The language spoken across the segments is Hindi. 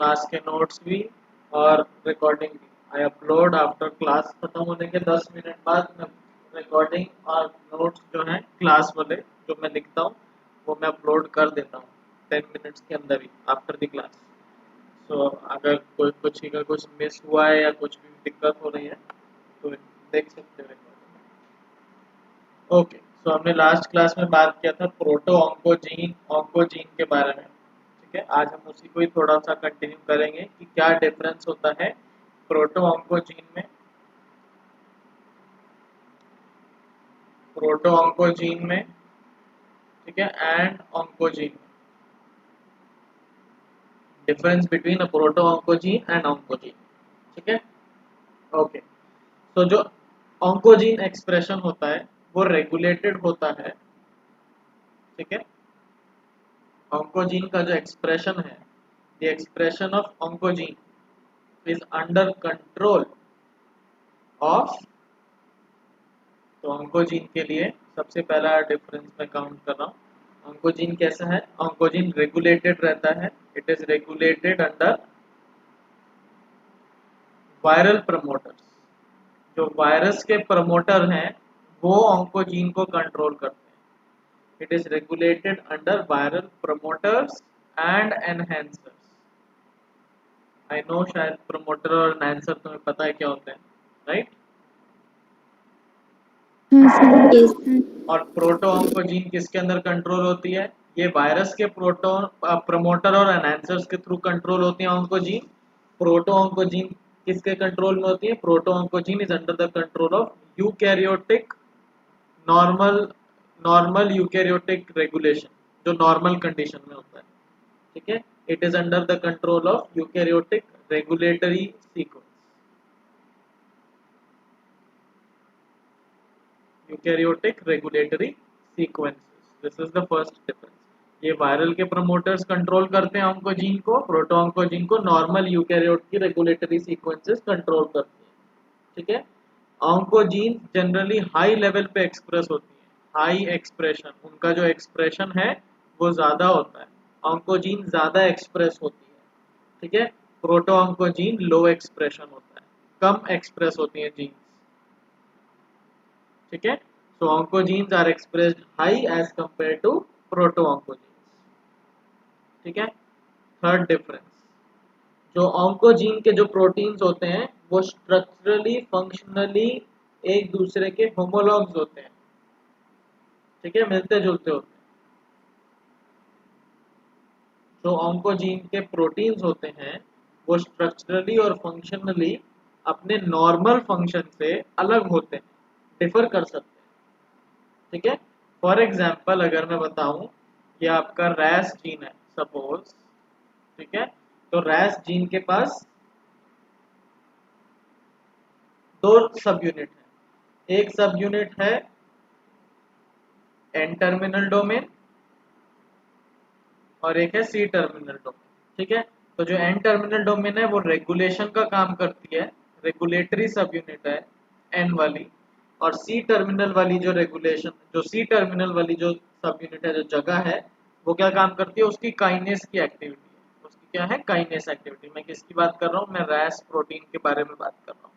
क्लास के नोट्स भी और रिकॉर्डिंग भी। आई अपलोड आफ्टर क्लास खत्म होने के 10 मिनट बाद मैं रिकॉर्डिंग और नोट्स जो हैं क्लास वाले जो मैं लिखता हूँ वो मैं अपलोड कर देता हूँ 10 मिनट्स के अंदर ही आफ्टर द क्लास। सो अगर कोई कुछ का कुछ मिस हुआ है या कुछ भी दिक्कत हो रही है तो देख सकते हो रिकॉर्डिंग। ओके, सो हमने लास्ट क्लास में बात किया था प्रोटो ऑन्कोजीन ऑन्कोजीन के बारे में। ठीक है, आज हम उसी को ही थोड़ा सा कंटिन्यू करेंगे कि क्या डिफरेंस होता है प्रोटो ऑन्कोजीन में, प्रोटो ऑन्कोजीन में, ठीक है, एंड ऑन्कोजीन में। Difference between a proto oncogene and oncogene. ठीक है, ओके। तो जो ऑन्कोजीन एक्सप्रेशन होता है वो रेगुलेटेड होता है। ठीक है, ऑन्कोजीन का जो एक्सप्रेशन है, the expression of oncogene is under control of. तो ऑन्कोजीन के लिए सबसे पहला डिफरेंस मैं काउंट कर रहा हूँ। ऑन्कोजीन कैसा है? ऑन्कोजीन रेगुलेटेड रहता है, it is regulated under viral promoters. जो वायरस के प्रमोटर हैं वो ऑन्कोजीन को कंट्रोल करते हैं। It is regulated under viral promoters and enhancers. I know शायद प्रमोटर और एनहेंसर तुम्हें पता है क्या होते हैं, राइट? हाँ सर। Yes. और प्रोटो ऑन्कोजीन किसके अंदर कंट्रोल होती है? ये वायरस के प्रोटोन प्रमोटर और एनहांसर्स के थ्रू कंट्रोल होती है ऑन्कोजीन। प्रोटो ऑन्कोजीन किसके कंट्रोल में होती है? Proto oncogene is under the control of eukaryotic normal normal eukaryotic regulation, जो नॉर्मल कंडीशन में होता है। ठीक है, it is under the control of eukaryotic regulatory sequence. Eukaryotic regulatory sequences, this is the first difference. ये वायरल के प्रमोटर्स कंट्रोल करते हैं ऑन्कोजीन को, प्रोटो ऑन्कोजीन को नॉर्मल यूकैरियोट की रेगुलेटरी सीक्वेंसेस कंट्रोल करती है। ठीक है, ऑन्कोजीन जनरली हाई लेवल पे एक्सप्रेस होती है, हाई एक्सप्रेशन, उनका जो एक्सप्रेशन है वो ज्यादा होता है। ऑन्कोजीन ज्यादा एक्सप्रेस होती है। ठीक है, प्रोटो ऑन्कोजीन लो एक्सप्रेशन होता है, कम एक्सप्रेस होती है जीन्स। ठीक है, so oncogenes are expressed high as compared to proto oncogenes। ठीक है, थर्ड डिफरेंस, जो ऑन्कोजीन के जो प्रोटीन्स होते हैं वो स्ट्रक्चरली फंक्शनली एक दूसरे के होमोलॉग्स होते हैं। ठीक है, मिलते जुलते होते हैं। जो ऑन्कोजीन के प्रोटीन्स होते हैं वो स्ट्रक्चरली और फंक्शनली अपने नॉर्मल फंक्शन से अलग होते हैं, डिफर कर सकते हैं। ठीक है, फॉर एग्जाम्पल अगर मैं बताऊं कि आपका रैस जीन है सपोज, ठीक है, तो रैस जीन के पास दो सब यूनिट है। एक सब यूनिट है एन टर्मिनल डोमेन और एक है सी टर्मिनल डोमेन। ठीक है, तो जो एन टर्मिनल डोमेन है वो रेगुलेशन का काम करती है, रेगुलेटरी सब यूनिट है एन वाली। और सी टर्मिनल वाली जो रेगुलेशन, जो सी टर्मिनल वाली जो सब यूनिट है, जो जगह है, वो क्या काम करती है? उसकी काइनेस की एक्टिविटी है। उसकी क्या है? Kinase activity. मैं किसकी बात कर रहा हूँ? मैं रैस प्रोटीन के बारे में बात कर रहा हूँ।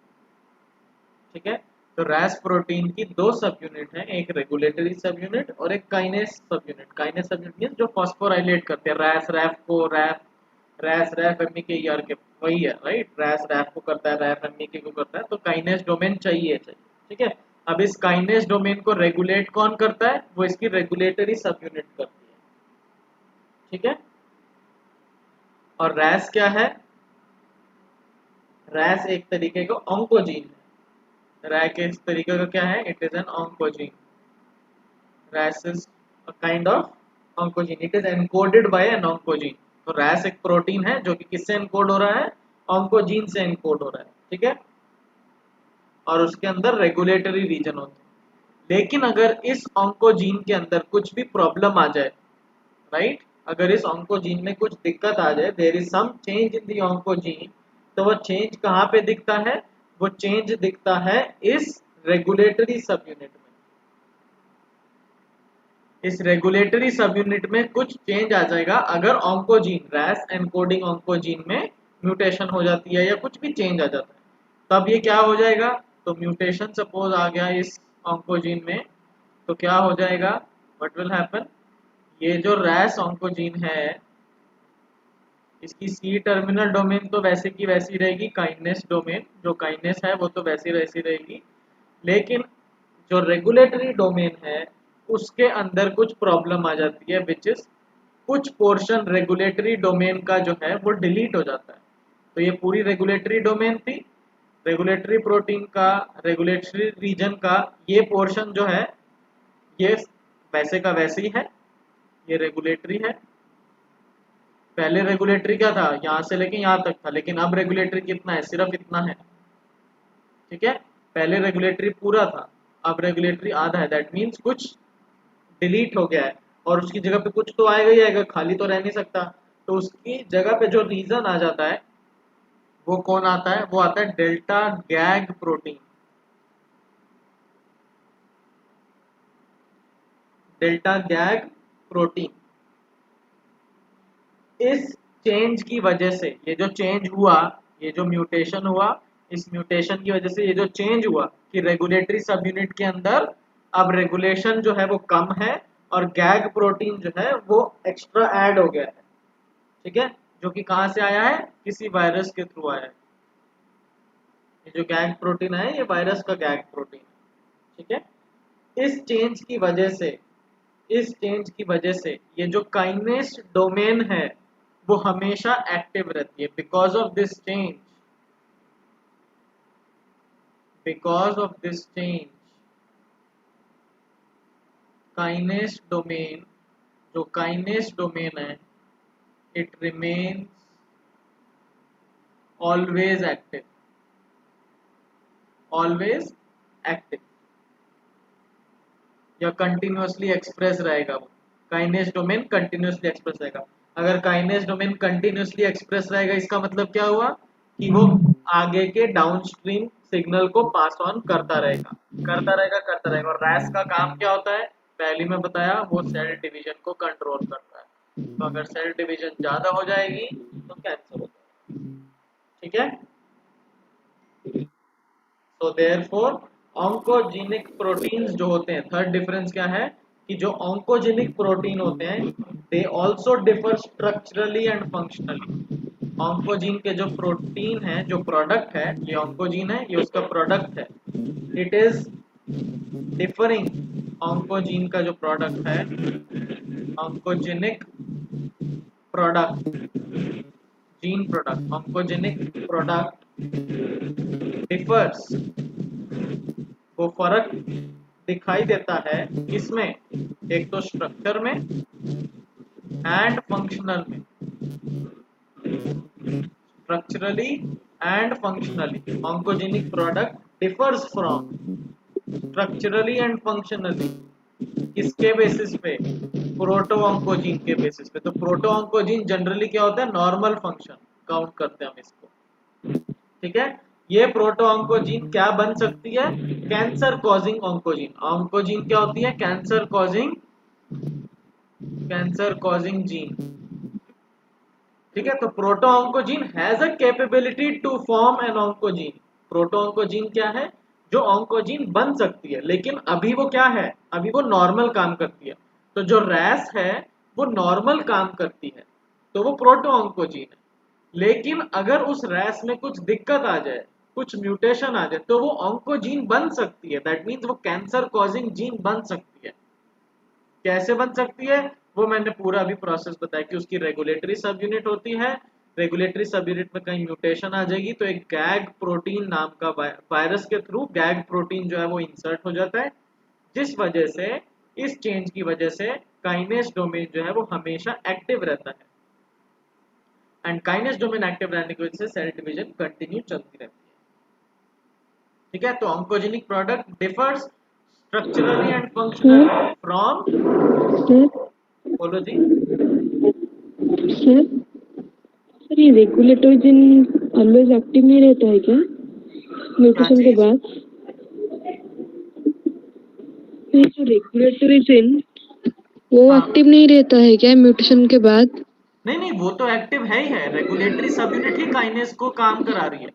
ठीक है, तो रैस प्रोटीन की दो सब यूनिट है, एक रेगुलेटरी सब यूनिट और एक काइनेस सब यूनिट। काइनेस सब यूनिट मींस जो फॉस्फोराइलेट करते हैं, रैस रैफ को, रैस रैफ एमईके ईआर के, वही है, राइट? रैस रैफ को करता है, रैफ एमईके को करता है, तो काइनेस डोमेन चाहिए। ठीक है, अब इस काइनेस डोमेन को रेगुलेट कौन करता है? वो इसकी रेगुलेटरी सब यूनिट करती है। ठीक है, और रैस क्या है? रैस एक तरीके का ऑन्कोजीन है। रैक इस तरीके का क्या है? It is an oncogene. Ras is a kind of oncogene, it is encoded by an oncogene. तो रैस एक प्रोटीन है जो कि किससे एनकोड हो रहा है? ऑन्कोजीन से एनकोड हो रहा है। ठीक है, और उसके अंदर रेगुलेटरी रीजन होते हैं। लेकिन अगर इस ऑन्कोजीन के अंदर कुछ भी प्रॉब्लम आ जाए, राइट, अगर इस ऑन्कोजीन में कुछ दिक्कत आ जाए, there is some change in the oncogene, तो वो चेंज कहाँ पे दिखता है? वो चेंज दिखता है इस रेगुलेटरी सब यूनिट में। इस रेगुलेटरी सब यूनिट में कुछ चेंज आ जाएगा अगर ऑन्कोजीन रैस एनकोडिंग ऑन्कोजीन में म्यूटेशन हो जाती है या कुछ भी चेंज आ जाता है, तब ये क्या हो जाएगा, तो म्यूटेशन सपोज आ गया इस ऑन्कोजीन में, तो क्या हो जाएगा, व्हाट विल हैपन, ये जो रैस ऑन्कोजीन है इसकी सी टर्मिनल डोमेन तो वैसे की वैसी रहेगी, काइनेस डोमेन जो काइनेस है वो तो वैसी वैसी रहेगी, लेकिन जो रेगुलेटरी डोमेन है उसके अंदर कुछ प्रॉब्लम आ जाती है, विच इज कुछ पोर्शन रेगुलेटरी डोमेन का जो है वो डिलीट हो जाता है। तो ये पूरी रेगुलेटरी डोमेन थी, रेगुलेटरी प्रोटीन का रेगुलेटरी रीजन का ये पोर्शन जो है ये वैसे का वैसे ही है, ये रेगुलेटरी है। पहले रेगुलेटरी क्या था, यहाँ से लेके यहाँ तक था, लेकिन अब रेगुलेटरी कितना है, सिर्फ इतना है, ठीक है। पहले रेगुलेटरी पूरा था, अब रेगुलेटरी आधा है, दैट मीन्स कुछ डिलीट हो गया है और उसकी जगह पे कुछ तो आएगा ही आएगा, खाली तो रह नहीं सकता। तो उसकी जगह पे जो रीजन आ जाता है वो कौन आता है, वो आता है delta gag protein. Delta gag protein इस चेंज की वजह से, ये जो चेंज हुआ, ये जो म्यूटेशन हुआ, इस म्यूटेशन की वजह से ये जो चेंज हुआ कि रेगुलेटरी सब यूनिट के अंदर अब रेगुलेशन जो है वो कम है और गैग प्रोटीन जो है वो एक्स्ट्रा ऐड हो गया है, ठीक है, जो कि कहाँ से आया है, किसी वायरस के थ्रू आया है। ये जो गैग प्रोटीन है ये वायरस का गैग प्रोटीन है, ठीक है। इस चेंज की वजह से ये जो काइनेस डोमेन है वो हमेशा एक्टिव रहती है। Because of this change kinase domain, जो काइनेस डोमेन है, इट रिमेन्स ऑलवेज एक्टिव या कंटिन्यूअसली एक्सप्रेस रहेगा। वो काइनेस डोमेन कंटिन्यूअसली एक्सप्रेस रहेगा। अगर काइनेस डोमेन कंटिन्यूअसली एक्सप्रेस रहेगा इसका मतलब क्या हुआ कि वो आगे के डाउनस्ट्रीम सिग्नल को पास ऑन करता रहेगा। और रैस का काम क्या होता है, पहले मैं बताया, वो सेल डिवीजन को कंट्रोल करता है। तो अगर सेल डिवीजन ज्यादा हो जाएगी तो कैंसर हो जाएगा, ठीक है। तो देयरफॉर ऑन्कोजेनिक प्रोटीन्स जो होते हैं, थर्ड डिफरेंस क्या है कि जो ऑन्कोजेनिक प्रोटीन होते हैं they also differ structurally and functionally. Oncogene के जो प्रोटीन है, जो प्रोडक्ट है, ये ऑन्कोजीन है, ये उसका प्रोडक्ट है, इट इज डिफरिंग। ऑन्कोजीन का जो प्रोडक्ट है, oncogenic product, gene product, oncogenic product differs, वो फर्क दिखाई देता है किसमें, एक तो स्ट्रक्चर में एंड फंक्शनल में। Structurally and functionally oncogenic product differs from structurally and functionally, किसके बेसिस पे, प्रोटो ऑन्कोजीन के बेसिस पे। तो प्रोटो ऑन्कोजीन जनरली क्या होता है, नॉर्मल फंक्शन काउंट करते हैं हम इसको, ठीक है। ये प्रोटो ऑन्कोजीन क्या बन सकती है, कैंसर कॉजिंग ऑन्कोजीन। ऑन्कोजीन क्या होती है, कैंसर कॉजिंग जीन, ठीक है। तो proto oncogene has a capability to form an oncogene. Proto oncogene क्या है, जो ऑन्कोजीन बन सकती है, लेकिन अभी वो क्या है, अभी वो नॉर्मल काम करती है। तो जो रैस है वो नॉर्मल काम करती है, तो वो प्रोटो ऑन्कोजीन है। लेकिन अगर उस रैस में कुछ दिक्कत आ जाए, कुछ म्यूटेशन आ जाए, तो वो ऑन्कोजीन बन सकती है, दैट मीन्स वो कैंसर कॉजिंग जीन बन सकती है। कैसे बन सकती है, वो मैंने पूरा अभी प्रोसेस बताया कि उसकी रेगुलेटरी सब यूनिट होती है, रेगुलेटरी सब यूनिट में कहीं म्यूटेशन आ जाएगी तो एक गैग प्रोटीन नाम का वायरस के थ्रू गैग प्रोटीन जो है वो इंसर्ट हो जाता है, जिस वजह से, इस चेंज की वजह से काइनेस डोमेन जो है वो हमेशा एक्टिव रहता है। एंड काइनेस डोमेन एक्टिव रहने की वजह से सेल डिवीजन कंटिन्यू चलती रहती है, ठीक है। तो oncogenic product differs structurally and functionally from, बोलो जी सर। सर ये रेगुलेटरी जीन ऑलवेज एक्टिव नहीं रहता है क्या म्यूटेशन के बाद? ये जो रेगुलेटरी जीन वो हाँ एक्टिव नहीं रहता है क्या म्यूटेशन के बाद? नहीं नहीं, वो तो एक्टिव है ही है, रेगुलेटरी सब यूनिट ही काइनेस को काम करा रही है।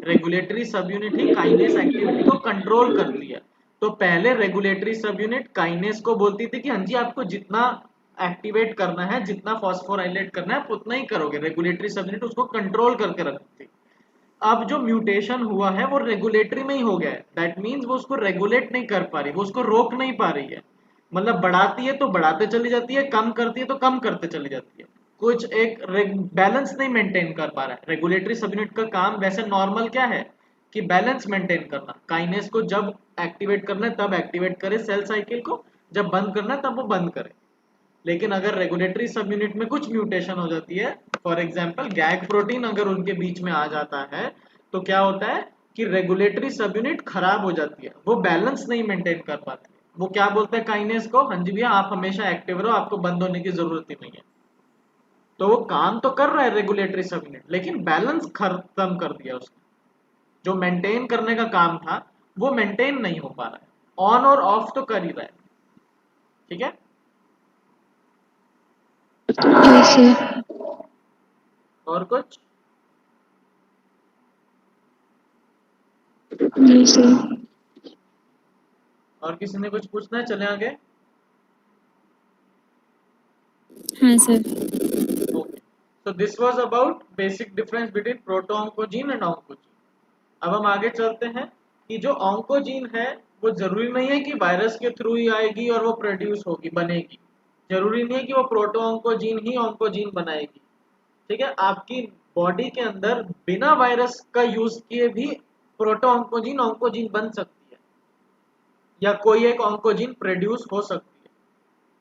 रेगुलेटरी सब यूनिट ही काइनेस एक्टिविटी को कंट्रोल करती है। तो पहले रेगुलेटरी सब यूनिट काइनेस को बोलती थी कि हाँ जी आपको जितना एक्टिवेट करना है, जितना फॉस्फोराइलेट करना है आप उतना ही करोगे, रेगुलेटरी सब यूनिट उसको कंट्रोल करके रखती थी। अब जो म्यूटेशन हुआ है वो रेगुलेटरी में ही हो गया है, दैट मीन्स वो उसको रेगुलेट नहीं कर पा रही, वो उसको रोक नहीं पा रही है। मतलब बढ़ाती है तो बढ़ाते चली जाती है, कम करती है तो कम करते चली जाती है, कुछ एक बैलेंस नहीं मेंटेन कर पा रहा है। रेगुलेटरी सब यूनिट का काम वैसे नॉर्मल क्या है कि बैलेंस मेंटेन करना, काइनेस को जब एक्टिवेट करना है तब एक्टिवेट करे सेल साइकिल को, जब बंद करना है तब वो बंद करे। लेकिन अगर रेगुलेटरी सब यूनिट में कुछ म्यूटेशन हो जाती है, फॉर एग्जांपल गैग प्रोटीन अगर उनके बीच में आ जाता है, तो क्या होता है कि रेगुलेटरी सब यूनिट खराब हो जाती है, वो बैलेंस नहीं मेंटेन कर पाती है। वो क्या बोलते हैं काइनेस को, हाँ जी भैया आप हमेशा एक्टिव रहो, आपको बंद होने की जरूरत ही नहीं है। तो वो काम तो कर रहा है रेगुलेटरी सब यूनिट, लेकिन बैलेंस खत्म कर दिया उसने। जो मेंटेन करने का काम था वो मेंटेन नहीं हो पा रहा है, ऑन और ऑफ तो कर ही रहा है। ठीक है, यस सर। और कुछ? Yes sir. और किसी ने कुछ पूछना है, चले आगे। हाँ sir. Okay. So this was about basic difference between proto-oncogene and oncogene. अब हम आगे चलते हैं कि जो ऑन्कोजीन है वो जरूरी नहीं है कि वायरस के थ्रू ही आएगी और वो प्रोड्यूस होगी, बनेगी। जरूरी नहीं है कि वो प्रोटो ऑन्कोजीन ही ऑन्कोजीन बनाएगी। ठीक है, आपकी बॉडी के अंदर बिना वायरस का यूज किए भी प्रोटो ऑन्कोजीन ऑन्कोजीन बन सकती है, या कोई एक ऑन्कोजीन प्रोड्यूस हो सकती है।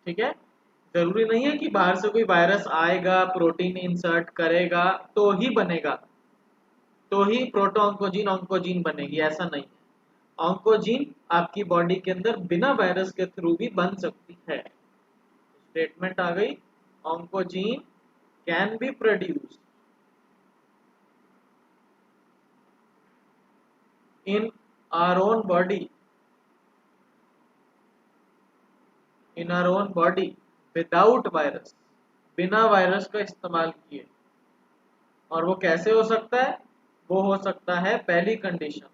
ठीक है, जरूरी नहीं है कि बाहर से कोई वायरस आएगा, प्रोटीन इंसर्ट करेगा तो ही बनेगा, तो ही प्रोटो ऑन्कोजीन ऑन्कोजीन बनेगी, ऐसा नहीं है। ऑन्कोजीन आपकी बॉडी के अंदर बिना वायरस के थ्रू भी बन सकती है। स्टेटमेंट आ गई, oncogene can be produced in our own body, in our own body without virus, बिना वायरस का इस्तेमाल किए। और वो कैसे हो सकता है? वो हो सकता है पहली कंडीशन,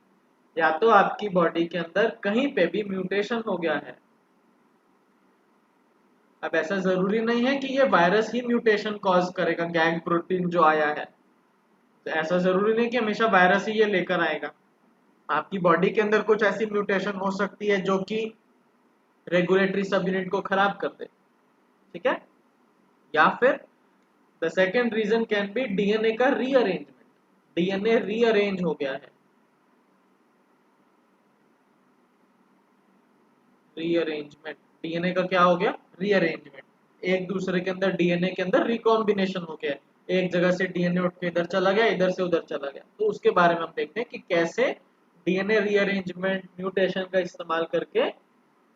या तो आपकी बॉडी के अंदर कहीं पे भी म्यूटेशन हो गया है। अब ऐसा जरूरी नहीं है कि ये वायरस ही म्यूटेशन कॉज करेगा, गैग प्रोटीन जो आया है, तो ऐसा जरूरी नहीं कि हमेशा वायरस ही ये लेकर आएगा। आपकी बॉडी के अंदर कुछ ऐसी म्यूटेशन हो सकती है जो कि रेगुलेटरी सब यूनिट को खराब कर दे। ठीक है, या फिर the second reason can be DNA का रीअरेंजमेंट, डीएनए रीअरेंज हो गया है। रीअरेंजमेंट, डीएनए का क्या हो गया? रीअरेंजमेंट, एक दूसरे के अंदर डीएनए के अंदर रिकॉम्बिनेशन हो गया, एक जगह से डीएनए उठ के इधर चला गया, इधर से उधर चला गया। तो उसके बारे में हम देखते हैं कि कैसे डीएनए रीअरेंजमेंट म्यूटेशन का इस्तेमाल करके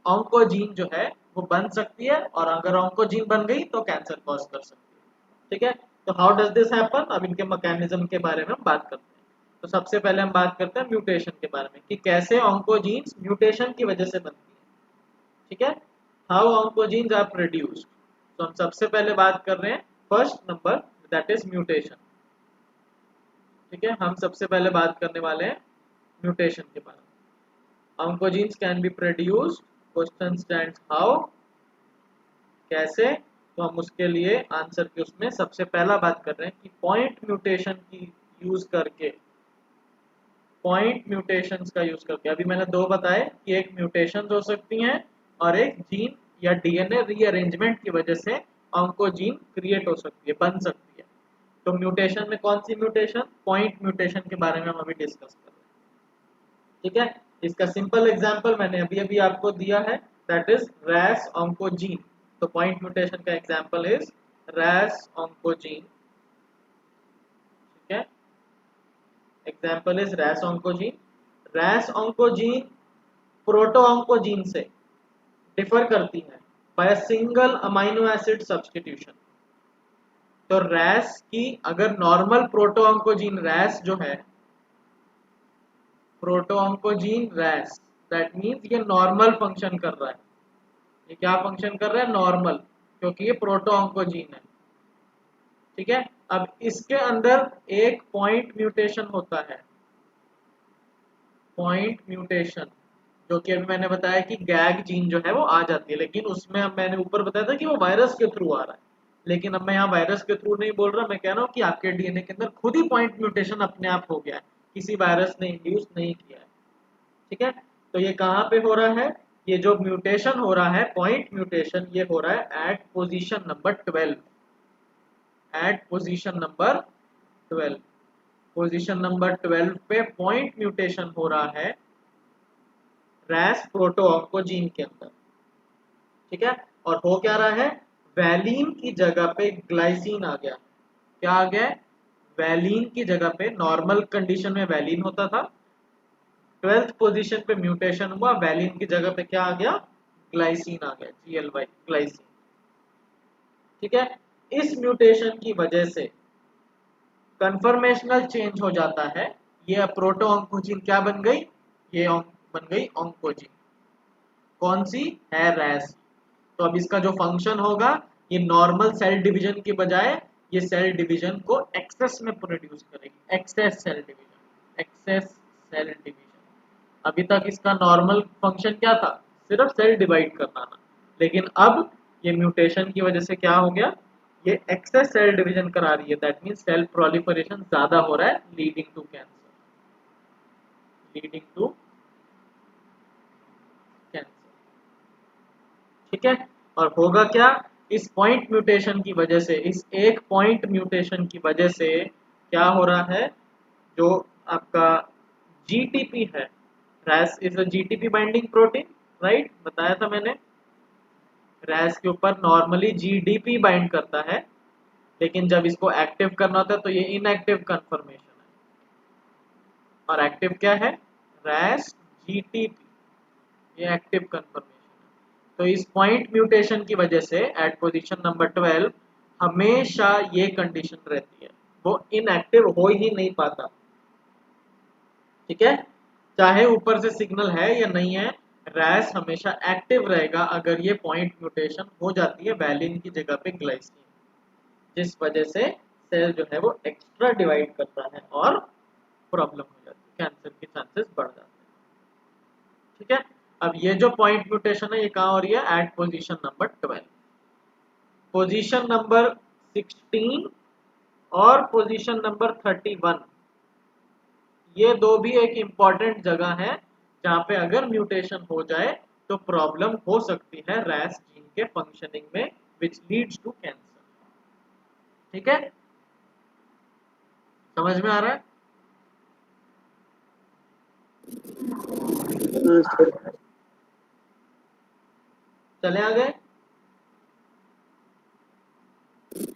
ऑन्कोजीन जो है वो बन सकती है, और अगर ऑन्कोजीन बन गई तो कैंसर कॉज कर सकती है। ठीक है, तो हाउ डज दिस हैपन, अब इनके मैकेनिज्म के बारे में हम बात करते हैं। तो सबसे पहले हम बात करते हैं म्यूटेशन के बारे में कि कैसे ऑन्कोजीन्स म्यूटेशन की वजह से बनती है। ठीक है, हाउ ऑन्कोजीन्स आर प्रोड्यूस्ड। तो हम सबसे पहले बात कर रहे हैं first number, that is mutation. ठीक है, हम सबसे पहले बात करने वाले हैं म्यूटेशन के बारे में। Oncogenes can be produced, question stands how, कैसे। तो हम उसके लिए आंसर के उसमें सबसे पहला बात कर रहे हैं कि पॉइंट म्यूटेशन की यूज करके, पॉइंट म्यूटेशंस का यूज करके। अभी मैंने दो बताए कि एक म्यूटेशन हो सकती हैं और एक जीन या डीएनए रीअरेंजमेंट की वजह से ऑन्कोजीन क्रिएट हो सकती है, बन सकती है। तो म्यूटेशन में कौन सी म्यूटेशन? पॉइंट म्यूटेशन के बारे में हम अभी डिस्कस कर रहे हैं। ठीक है, इसका सिंपल एग्जांपल मैंने अभी अभी आपको दिया है, दैट इज रैस ऑन्कोजीन। तो पॉइंट म्यूटेशन का एग्जांपल इज रैस ऑन्कोजीन। ठीक है, example is ras oncogene. Ras oncogene proto oncogene से डिफर करती है by a single amino acid substitution. तो रैस की अगर नॉर्मल प्रोटो ऑन्कोजीन रैस जो है, प्रोटो ऑन्कोजीन रैस, दैट मीन्स ये नॉर्मल फंक्शन कर रहा है, ये क्या फंक्शन कर रहा है, नॉर्मल, क्योंकि ये प्रोटो ऑन्कोजीन है। ठीक है, अब इसके अंदर एक पॉइंट म्यूटेशन होता है, पॉइंट म्यूटेशन, जो कि अभी मैंने बताया कि गैग जीन जो है वो आ जाती है, लेकिन उसमें अब मैंने ऊपर बताया था कि वो वायरस के थ्रू आ रहा है, लेकिन अब मैं यहाँ वायरस के थ्रू नहीं बोल रहा, मैं कह रहा हूँ कि आपके डीएनए के अंदर खुद ही पॉइंट म्यूटेशन अपने आप हो गया है, किसी वायरस ने इंड्यूस नहीं किया है। ठीक है, तो ये कहाँ पे हो रहा है, ये जो म्यूटेशन हो रहा है पॉइंट म्यूटेशन, ये हो रहा है at position number 12, at position number 12, position number 12 पे पॉइंट म्यूटेशन हो रहा है रैस प्रोटोऑन्कोजीन के अंदर। ठीक है, और हो क्या रहा है, वैलीन की जगह पे ग्लाइसिन आ गया। क्या आ गया, वैलीन की जगह पे, नॉर्मल कंडीशन में वैलीन होता था, 12th पोजीशन पे म्यूटेशन हुआ, वैलीन की जगह पे क्या आ गया, ग्लाइसिन आ गया, GLY ग्लाइसिन। ठीक है, इस म्यूटेशन की वजह से कन्फर्मेशनल चेंज हो जाता है, ये प्रोटो ऑन्कोजीन क्या बन गई, ये बन गई ऑन्कोजीन, कौन सी है, रैस। तो अब इसका जो फंक्शन होगा, ये नॉर्मल सेल डिवीजन के बजाय ये सेल डिवीजन को एक्सेस में प्रोड्यूस करेगी, excess cell division, excess cell division. अभी तक इसका नॉर्मल फंक्शन क्या था, सिर्फ सेल डिवाइड करना था, लेकिन अब ये म्यूटेशन की वजह से क्या हो गया, ये एक्सेस सेल डिवीजन करा रही है, दैट मींस सेल प्रोलिफरेशन ज्यादा हो रहा है, leading to cancer, leading to cancer. ठीक है, और होगा क्या, इस पॉइंट म्यूटेशन की वजह से, इस एक पॉइंट म्यूटेशन की वजह से क्या हो रहा है, जो आपका जीटीपी है, ras is a GTP binding protein, right, बताया था मैंने, रैस के ऊपर नॉर्मली जीडीपी बाइंड करता है, लेकिन जब इसको एक्टिव करना होता है तो ये इनएक्टिव कन्फर्मेशन है, और एक्टिव क्या है, रैस जीटीपी, ये एक्टिव कन्फर्मेशन है। तो इस पॉइंट म्यूटेशन की वजह से एट पोजीशन नंबर 12 हमेशा ये कंडीशन रहती है, वो इनएक्टिव हो ही नहीं पाता। ठीक है, चाहे ऊपर से सिग्नल है या नहीं है, रैस हमेशा एक्टिव रहेगा अगर ये पॉइंट म्यूटेशन हो जाती है वैलिन की जगह पे ग्लाइसिन, जिस वजह से सेल जो है वो एक्स्ट्रा डिवाइड करता है और प्रॉब्लम हो जाती है, कैंसर के चांसेस बढ़ जाते हैं। ठीक है, अब ये जो पॉइंट म्यूटेशन है ये कहाँ हो रही है, at position number 12, position number 16 और पोजीशन नंबर 31, ये दो भी एक इम्पॉर्टेंट जगह है जहाँ पे अगर म्यूटेशन हो जाए तो प्रॉब्लम हो सकती है रैस जीन के फंक्शनिंग में, विच लीड्स टू कैंसर। ठीक है, समझ में आ रहा है, चले आगे।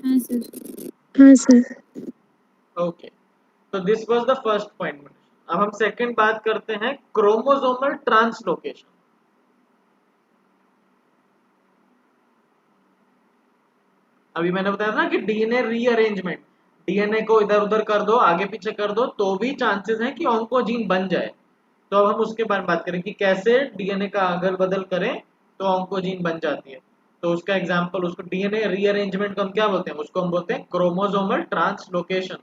हाँ सर, हाँ सर। ओके, तो this was the first point mutation. अब हम सेकंड बात करते हैं क्रोमोसोमल ट्रांसलोकेशन। अभी मैंने बताया था ना कि डीएनए रीअरेंजमेंट, डीएनए को इधर उधर कर दो, आगे पीछे कर दो, तो भी चांसेस हैं कि ऑन्कोजीन बन जाए। तो अब हम उसके बारे में बात करें कि कैसे डीएनए का अगल बदल करें तो ऑन्कोजीन बन जाती है। तो उसका एग्जांपल, उसको डीएनए रीअरेंजमेंट को हम क्या बोलते हैं, उसको हम बोलते हैं chromosomal translocation.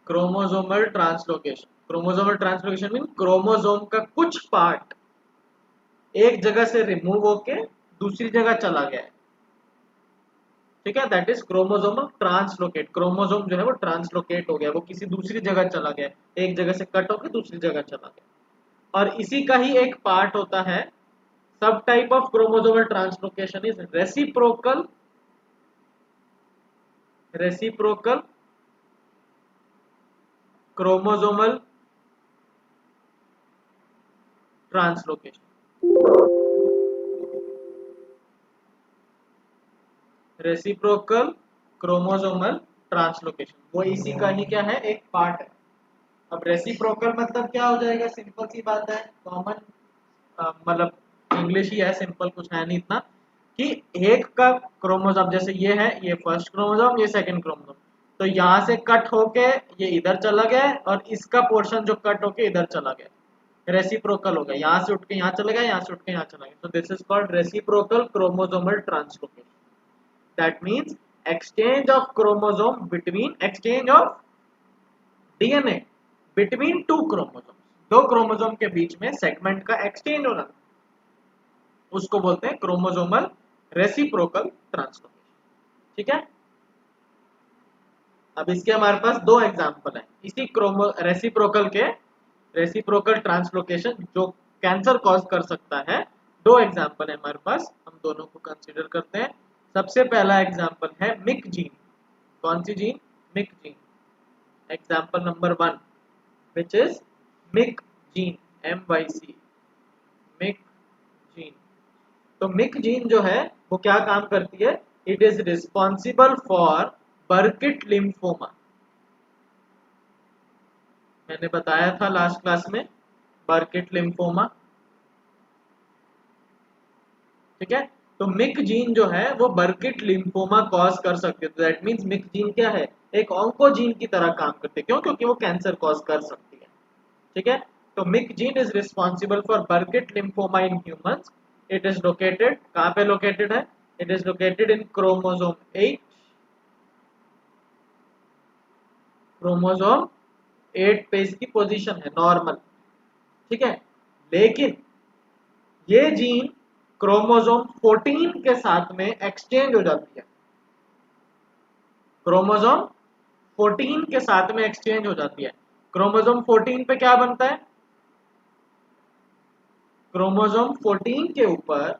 Chromosomal translocation, chromosomal translocation mean chromosome का कुछ पार्ट एक जगह से रिमूव होके दूसरी जगह चला गया है। ठीक है, that is chromosomal translocate, chromosome जो है वो ट्रांसलोकेट हो गया, वो किसी दूसरी जगह चला गया, एक जगह से कट होकर दूसरी जगह चला गया। और इसी का ही एक पार्ट होता है, सब type of chromosomal translocation is reciprocal, reciprocal chromosomal translocation, reciprocal chromosomal translocation, वो इसी का ही क्या है, एक पार्ट है। अब रेसिप्रोकल मतलब क्या हो जाएगा, सिंपल सी बात है, कॉमन मतलब इंग्लिश ही है, सिंपल कुछ है नहीं इतना, कि एक का क्रोमोसोम, जैसे ये है, ये फर्स्ट क्रोमोसोम, ये सेकंड क्रोमोसोम, तो यहाँ से कट होके ये इधर चला गया और इसका पोर्शन जो कट होके इधर चला गया, रेसिप्रोकल हो गया, यहाँ से उठ के यहाँ चला गया, यहाँ से उठ के यहाँ चला गया, तो this is called reciprocal chromosomal translocation. That means exchange of chromosome between, exchange of DNA between two chromosome, दो क्रोमोसोम के बीच में सेगमेंट का एक्सचेंज होना, उसको बोलते हैं क्रोमोसोमल रेसिप्रोकल ट्रांसलोकेशन। ठीक है, अब इसके हमारे पास दो एग्जांपल हैं इसी रेसिप्रोकल के, रेसिप्रोकल ट्रांसलोकेशन जो कैंसर कॉज कर सकता है। दो एग्जांपल है हमारे पास, हम दोनों को कंसीडर करते हैं। सबसे पहला एग्जांपल है मिक जीन। कौन सी gene? Myc gene. Example number 1 which is myc gene, MYC, myc gene. तो मिक जीन जो है वो क्या काम करती है? It is responsible for Burkitt lymphoma. मैंने बताया था लास्ट क्लास में बर्किट लिम्फोमा। ठीक है, तो मिक जीन जो है वो बर्किट लिम्फोमा कॉज कर सकते हैं। दैट मींस मिक जीन क्या है? एक ऑन्कोजीन की तरह काम करते हैं। क्यों? क्योंकि वो कैंसर कॉज कर सकती है। ठीक है, तो myc gene is responsible for Burkitt lymphoma in humans. It is located, कहाँ पे लोकेटेड है? It is located in chromosome 8, chromosome 8 पे इसकी पोजीशन है नॉर्मल। ठीक है, लेकिन ये जीन क्रोमोसोम 14 के साथ में एक्सचेंज हो जाती है। क्रोमोसोम 14 के साथ में एक्सचेंज हो जाती है। क्रोमोसोम 14 पे क्या बनता है? क्रोमोसोम 14 के ऊपर,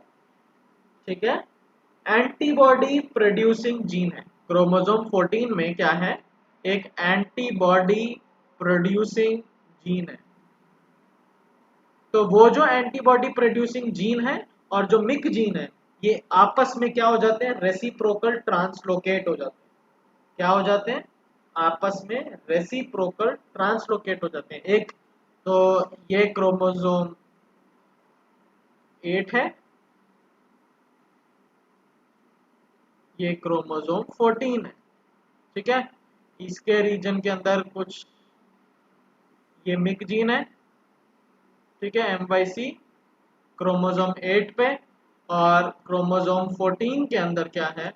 ठीक है, एंटीबॉडी प्रोड्यूसिंग जीन है। क्रोमोसोम 14 में क्या है? एक एंटीबॉडी प्रोड्यूसिंग जीन है। तो वो जो एंटीबॉडी प्रोड्यूसिंग जीन है और जो मिक जीन है, ये आपस में क्या हो जाते हैं? रेसिप्रोकल ट्रांसलोकेट हो जाते हैं। क्या हो जाते हैं? आपस में रेसिप्रोकल ट्रांसलोकेट हो जाते हैं। एक तो ये क्रोमोसोम 8 है, ये क्रोमोसोम 14 है। ठीक है, इसके रीजन के अंदर कुछ ये मिक जीन है, ठीक है, MYC क्रोमोसोम 8 पे, और क्रोमोसोम 14 के अंदर क्या है?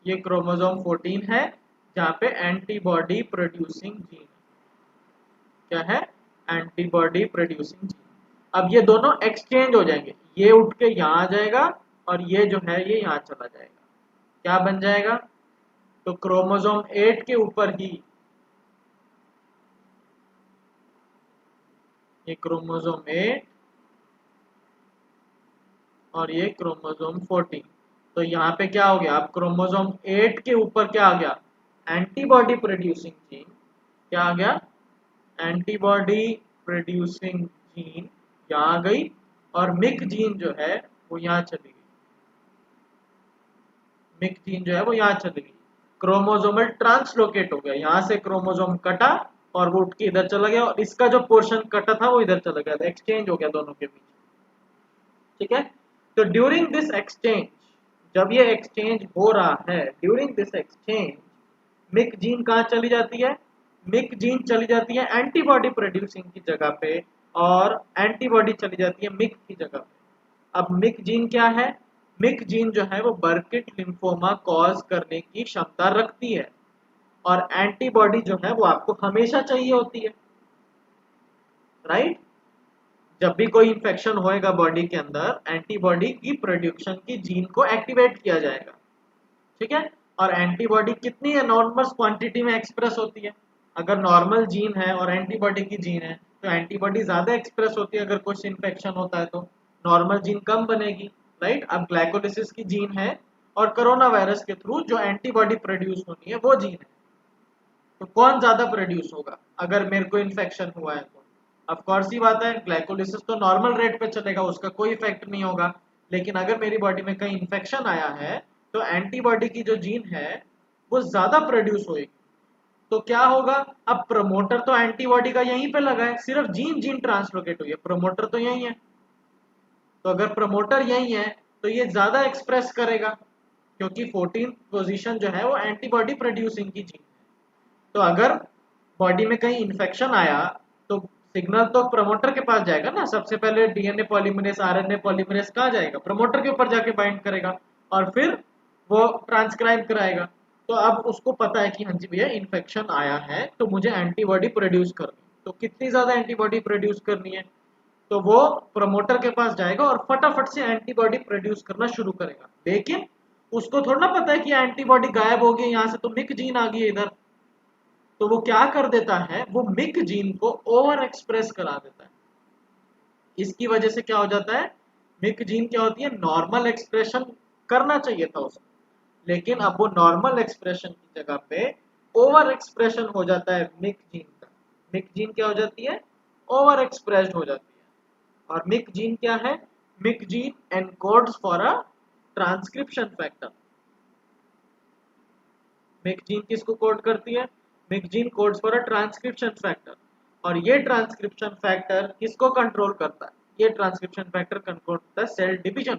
ये क्रोमोसोम 14 है जहां पे एंटीबॉडी प्रोड्यूसिंग जीन, क्या है? Antibody producing gene. अब ये दोनों एक्सचेंज हो जाएंगे, ये उठ के यहाँ आ जाएगा और ये जो है ये यहाँ चला जाएगा। क्या बन जाएगा? तो क्रोमोसोम 8 के ऊपर ही ये क्रोमोसोम 8 और ये क्रोमोसोम 14, तो यहाँ पे क्या हो गया? अब क्रोमोसोम 8 के ऊपर क्या आ गया? Antibody producing gene. क्या आ गया? एंटीबॉडी प्रोड्यूसिंग जीन यहाँ आ गई, और मिक जीन जो है वो यहाँ चली गई। मिक जीन जो है वो यहाँ चली गई, क्रोमोसोमल ट्रांसलोकेट हो गया। यहाँ से क्रोमोसोम कटा और वो उठ के इधर चला गया, और इसका जो पोर्शन कटा था वो इधर चला गया था। एक्सचेंज हो गया दोनों के बीच। ठीक है, तो ड्यूरिंग दिस एक्सचेंज, जब ये एक्सचेंज हो रहा है, during this exchange myc gene कहाँ चली जाती है? मिक जीन चली जाती है एंटीबॉडी प्रोड्यूसिंग की जगह पे, और एंटीबॉडी चली जाती है मिक की जगह पे। अब मिक जीन क्या है? मिक जीन जो है वो बर्किट लिम्फोमा कॉज करने की क्षमता रखती है, और एंटीबॉडी जो है वो आपको हमेशा चाहिए होती है, राइट? जब भी कोई इंफेक्शन होएगा बॉडी के अंदर, एंटीबॉडी की प्रोडक्शन की जीन को एक्टिवेट किया जाएगा। ठीक है, और एंटीबॉडी कितनी एनॉर्मस क्वांटिटी में एक्सप्रेस होती है? अगर नॉर्मल जीन है और एंटीबॉडी की जीन है, तो एंटीबॉडी ज्यादा एक्सप्रेस होती है। अगर कुछ इन्फेक्शन होता है तो नॉर्मल जीन कम बनेगी, राइट? अब ग्लाइकोलिसिस की जीन है और कोरोना वायरस के थ्रू जो एंटीबॉडी प्रोड्यूस होनी है वो जीन है, तो कौन ज्यादा प्रोड्यूस होगा अगर मेरे को इन्फेक्शन हुआ है? तो ऑफ कोर्स ही बात है, ग्लाइकोलिसिस तो नॉर्मल रेट पे चलेगा, उसका कोई इफेक्ट नहीं होगा। लेकिन अगर मेरी बॉडी में कहीं इन्फेक्शन आया है तो एंटीबॉडी की जो जीन है वो ज्यादा प्रोड्यूस होगी। तो क्या होगा? अब प्रमोटर तो एंटीबॉडी का यहीं पे लगा है, सिर्फ जीन जीन ट्रांसलोकेट हुई है, प्रमोटर तो यही है। तो अगर प्रमोटर यही है तो ये ज्यादा एक्सप्रेस करेगा, क्योंकि 14 पोजीशन जो है वो एंटीबॉडी प्रोड्यूसिंग की जीन। तो अगर बॉडी में कहीं इन्फेक्शन आया तो सिग्नल तो प्रमोटर के पास जाएगा ना, सबसे पहले डीएनए पॉलीमरेज आरएनए पॉलीमरेज कहाँ जाएगा, प्रमोटर के ऊपर जाके बाइंड करेगा और फिर वो ट्रांसक्राइब कराएगा। तो अब उसको पता है कि हाँ जी भैया इन्फेक्शन आया है तो मुझे एंटीबॉडी प्रोड्यूस करनी है। तो कितनी ज्यादा एंटीबॉडी प्रोड्यूस करनी है, तो वो प्रमोटर के पास जाएगा और फटाफट से एंटीबॉडी प्रोड्यूस करना शुरू करेगा। लेकिन उसको थोड़ा ना पता है कि एंटीबॉडी गायब हो गई, यहाँ से तो मिक जीन आ गई है इधर। तो वो क्या कर देता है, वो मिक जीन को ओवर एक्सप्रेस करा देता है। इसकी वजह से क्या हो जाता है, मिक जीन क्या होती है, नॉर्मल एक्सप्रेशन करना चाहिए था उसको, लेकिन अब वो नॉर्मल एक्सप्रेशन की जगह पे ओवर एक्सप्रेशन हो जाता है मिक जीन का। मिक जीन क्या हो जाती है, ओवर एक्सप्रेस्ड हो जाती है। और मिक जीन क्या है, myc gene encodes for a transcription factor. Myc gene किसको कोड करती है, myc gene codes for a transcription factor. और ये ट्रांसक्रिप्शन फैक्टर किसको कंट्रोल करता है, ये ट्रांसक्रिप्शन फैक्टर कंट्रोल करता है सेल डिवीजन।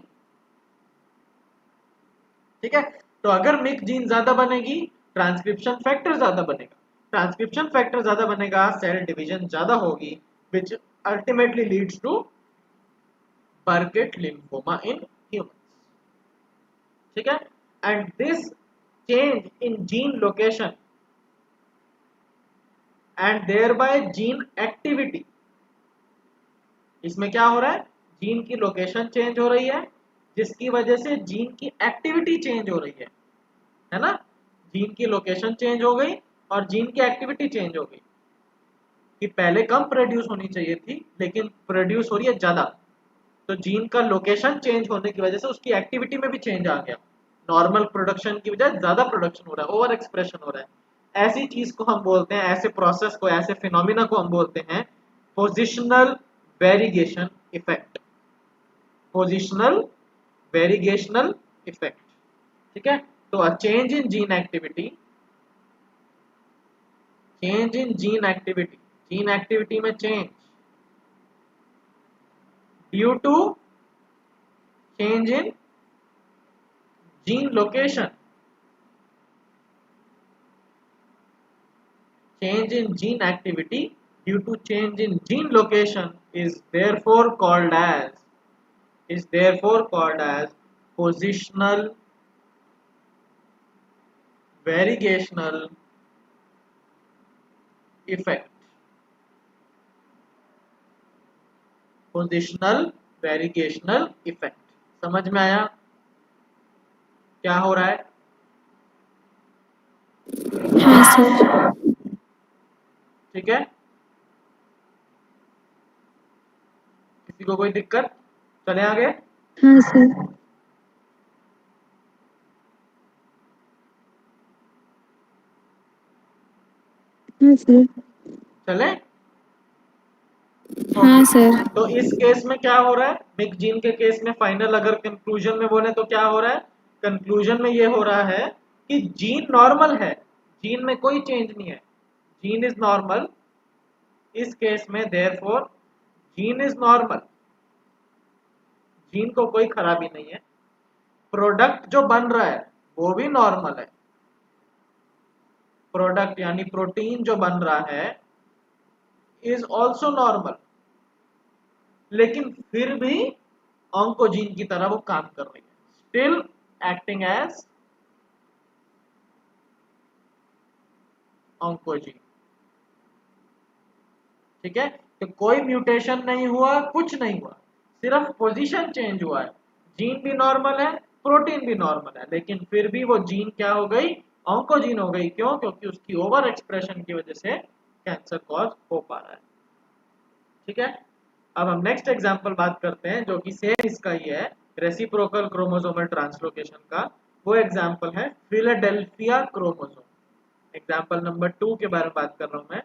ठीक है, तो अगर मिक जीन ज्यादा बनेगी ट्रांसक्रिप्शन फैक्टर ज्यादा बनेगा, ट्रांसक्रिप्शन फैक्टर ज्यादा बनेगा सेल डिवीजन ज्यादा होगी, which ultimately leads to Burkitt lymphoma in humans। ठीक है, and this change in gene location and thereby gene activity, इसमें क्या हो रहा है, जीन की लोकेशन चेंज हो रही है जिसकी वजह से जीन की एक्टिविटी चेंज हो रही है ना। जीन की लोकेशन चेंज हो गई और जीन की एक्टिविटी चेंज हो गई, कि पहले कम प्रोड्यूस होनी चाहिए थी लेकिन प्रोड्यूस हो रही है ज्यादा। तो जीन का लोकेशन चेंज होने की वजह से उसकी एक्टिविटी में भी चेंज आ गया, नॉर्मल प्रोडक्शन की बजाय ज्यादा प्रोडक्शन हो रहा है, ओवर एक्सप्रेशन हो रहा है। ऐसी चीज को हम बोलते हैं, ऐसे प्रोसेस को, ऐसे फिनोमिना को हम बोलते हैं positional variegation effect. Positional variegational effect. ठीक है, तो a change in gene activity, change in gene activity, gene activity में change due to change in gene location, change in gene activity due to change in gene location is therefore called as positional varigational effect। positional varigational effect, समझ में आया क्या हो रहा है। हाँ सर। ठीक है, किसी को कोई दिक्कत, चले आगे। हाँ सर। हाँ सर। चले, हाँ सर। तो इस केस में क्या हो रहा है, मिक जीन के केस में फाइनल अगर कंक्लूजन में बोले तो क्या हो रहा है, कंक्लूजन में ये हो रहा है कि जीन नॉर्मल है, जीन में कोई चेंज नहीं है, जीन इज नॉर्मल। इस केस में therefore gene is normal, gene को कोई खराबी नहीं है, प्रोडक्ट जो बन रहा है वो भी नॉर्मल है, प्रोडक्ट यानी प्रोटीन जो बन रहा है इज ऑल्सो नॉर्मल, लेकिन फिर भी ऑन्कोजीन की तरह वो काम कर रही है, स्टिल एक्टिंग एज ऑन्कोजीन। ठीक है, तो कोई म्यूटेशन नहीं हुआ, कुछ नहीं हुआ, सिर्फ पोजीशन चेंज हुआ है, जीन भी नॉर्मल है, प्रोटीन भी नॉर्मल है, लेकिन फिर भी वो जीन क्या हो गई, ऑन्कोजीन हो गई। क्यों, क्योंकि उसकी ओवर एक्सप्रेशन की वजह से कैंसर कॉज हो पा रहा है। ठीक है, अब हम नेक्स्ट एग्जांपल बात करते हैं जो कि सेम इसका ही है, रेसिप्रोकल क्रोमोसोमल ट्रांसलोकेशन का। वो एग्जांपल है फिलाडेल्फिया क्रोमोसोम। एग्जांपल नंबर 2 के बारे में बात कर रहा हूं मैं,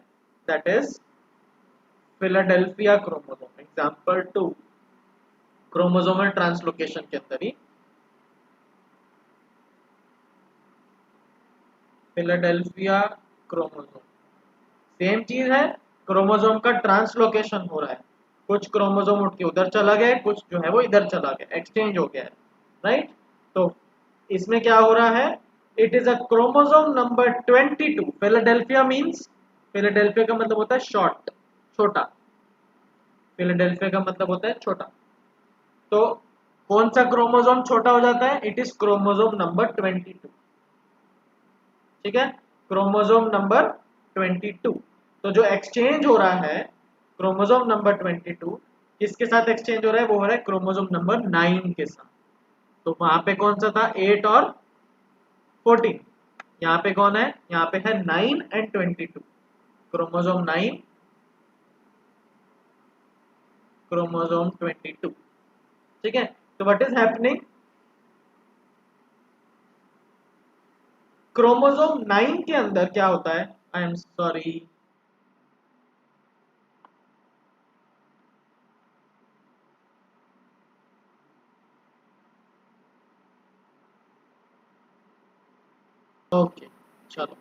that is Philadelphia chromosome. Example 2 chromosomal translocation के अंदर ही फिलाडेल्फिया क्रोमोसोम सेम चीज है, क्रोमोसोम का ट्रांसलोकेशन हो रहा है, कुछ क्रोमोसोम उठ के उधर चला गया, कुछ जो है वो इधर चला गया, एक्सचेंज हो गया है, राइट। तो इसमें क्या हो रहा है, it is a chromosome number 22। Philadelphia means, Philadelphia का मतलब होता है शॉर्ट, छोटा, फिलाडेल्फिया का मतलब होता है छोटा। तो कौन सा क्रोमोसोम छोटा हो जाता है? It is chromosome number 22। ठीक है, क्रोमोसोम नंबर 22। तो जो एक्सचेंज हो रहा है क्रोमोसोम नंबर 22 किसके साथ एक्सचेंज हो रहा है? वो हो रहा है क्रोमोसोम नंबर 9 के साथ। तो वहां पे कौन सा था? 8 और 14। यहाँ पे कौन है? यहाँ पे है 9 एंड 22। Chromosome 9, chromosome 22। ठीक है, तो व्हाट इज हैपनिंग? क्रोमोसोम 9 के अंदर क्या होता है? आई एम सॉरी, ओके चलो।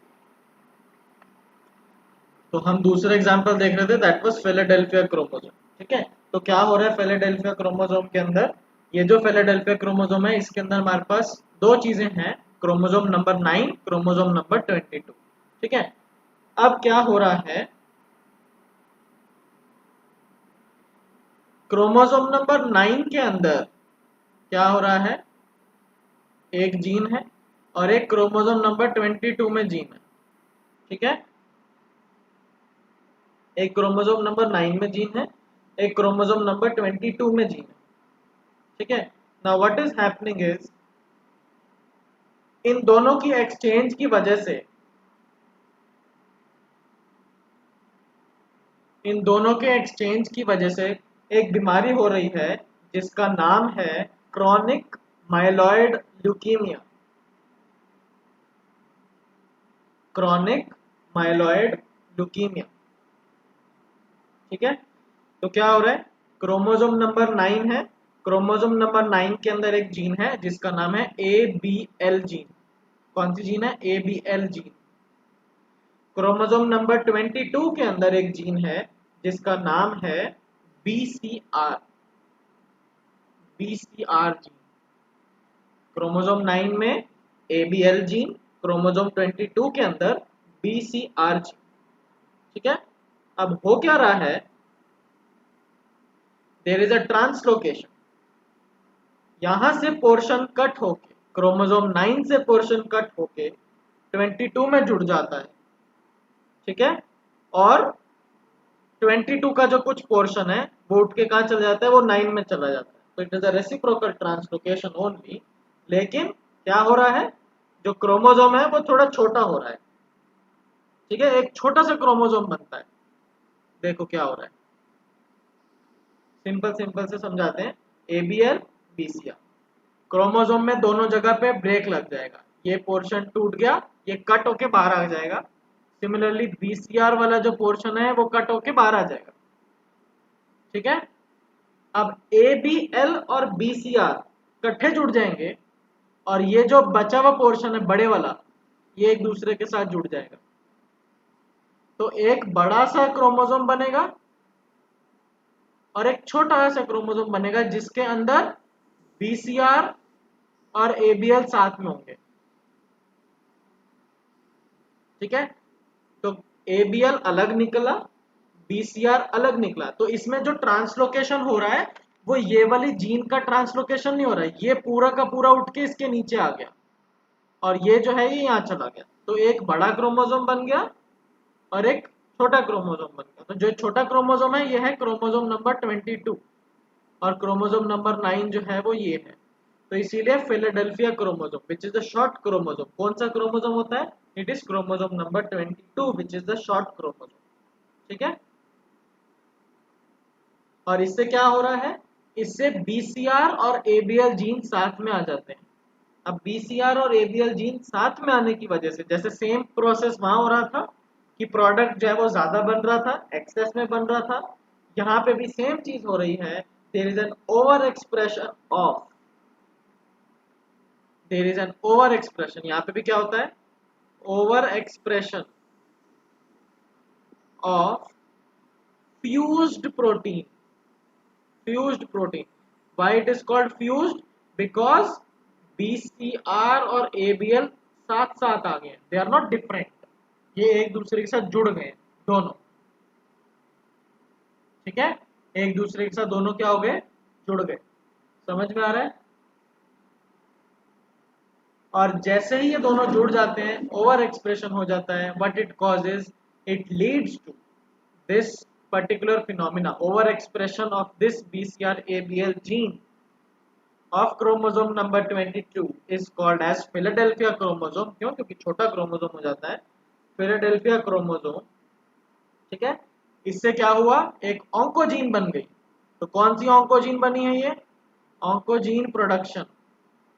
तो हम दूसरा एग्जांपल देख रहे थे, दैट वाज फिलाडेल्फिया क्रोमोसोम। ठीक है, तो क्या हो रहा है फिलाडेल्फिया क्रोमोसोम के अंदर? ये जो फिलाडेल्फिया क्रोमोसोम है इसके अंदर हमारे पास दो चीजें हैं, क्रोमोसोम नंबर 9, क्रोमोसोम नंबर 22। ठीक है, अब क्या हो रहा है? क्रोमोसोम नंबर 9 के अंदर क्या हो रहा है? एक जीन है और एक क्रोमोसोम नंबर 22 में जीन है। ठीक है, एक क्रोमोसोम नंबर 9 में जीन है, एक क्रोमोसोम नंबर 22 में जीन है। ठीक है, now what is happening is, इन दोनों की एक्सचेंज की वजह से, इन दोनों के एक्सचेंज की वजह से एक बीमारी हो रही है जिसका नाम है chronic myeloid leukaemia. Chronic myeloid leukaemia. ठीक है, तो क्या हो रहा है? क्रोमोसोम नंबर 9 है, क्रोमोसोम नंबर 9 के अंदर एक जीन है जिसका नाम है ABL जीन। कौन सी जीन है? ABL gene. क्रोमोसोम नंबर 22 के अंदर एक जीन है जिसका नाम है BCR। BCR gene. क्रोमोसोम 9 में ABL जीन, क्रोमोसोम 22 के अंदर BCR जीन। ठीक है, अब हो क्या रहा है? There is a translocation. यहां से पोर्शन कट होके, क्रोमोसोम 9 से पोर्शन कट होके 22 में जुड़ जाता है। ठीक है, और 22 का जो कुछ पोर्शन है वो उठ के कहां चला जाता है? वो 9 में चला जाता है। तो it is a reciprocal translocation only. लेकिन क्या हो रहा है? जो क्रोमोसोम है वो थोड़ा छोटा हो रहा है। ठीक है, एक छोटा सा क्रोमोसोम बनता है। देखो क्या हो रहा है, सिंपल सिंपल से समझाते हैं। ABL BCR, क्रोमोसोम में दोनों जगह पे ब्रेक लग जाएगा, ये पोर्शन टूट गया, ये कट होके बाहर आ जाएगा। सिमिलरली BCR वाला जो पोर्शन है वो कट होके बाहर आ जाएगा। ठीक है, अब ABL और BCR इकट्ठे जुड़ जाएंगे और ये जो बचा हुआ पोर्शन है बड़े वाला, ये एक दूसरे के साथ जुड़ जाएगा। तो एक बड़ा सा क्रोमोसोम बनेगा और एक छोटा सा क्रोमोसोम बनेगा जिसके अंदर BCR और ABL साथ में होंगे। ठीक है, तो ABL अलग निकला, BCR अलग निकला। तो इसमें जो ट्रांसलोकेशन हो रहा है वो ये वाली जीन का ट्रांसलोकेशन नहीं हो रहा है, ये पूरा का पूरा उठ के इसके नीचे आ गया और ये जो है ये यहाँ चला गया। तो एक बड़ा क्रोमोसोम बन गया और एक छोटा क्रोमोसोम बन गया। तो जो छोटा क्रोमोसोम है ये है क्रोमोसोम नंबर 22 और क्रोमोसोम नंबर 9 जो है वो ये है। तो इसीलिए Philadelphia chromosome which is the short chromosome, कौन सा क्रोमोसोम होता है? It is chromosome number 22 which is the short chromosome. ठीक है, और इससे क्या हो रहा है? इससे BCR और ABL जीन साथ में आ जाते हैं। अब BCR और ABL जीन साथ में आने की वजह से, जैसे सेम प्रोसेस वहां हो रहा था कि प्रोडक्ट जो है वो ज्यादा बन रहा था, एक्सेस में बन रहा था, यहाँ पे भी सेम चीज हो रही है। There is an overexpression of, there is an overexpression, यहाँ पे भी क्या होता है? Overexpression of fused protein. Fused protein, why it is called fused? Because BCR और ABL साथ साथ आ गए, दे आर नॉट डिफरेंट, ये एक दूसरे के साथ जुड़ गए दोनों। ठीक है, एक दूसरे के साथ दोनों क्या हो गए, जुड़ गए। समझ में आ रहा है? और जैसे ही ये दोनों जुड़ जाते हैं ओवर एक्सप्रेशन हो जाता है। What it causes, it leads to this particular phenomena, overexpression of this BCR-ABL gene of chromosome number 22 is called as Philadelphia chromosome। क्यों? क्योंकि छोटा क्रोमोसोम हो जाता है फिलाडेल्फिया क्रोमोसोम। ठीक है, इससे क्या हुआ, एक ऑन्कोजीन बन गई। तो कौन सी ऑन्कोजीन बनी है? ये ऑन्कोजीन प्रोडक्शन।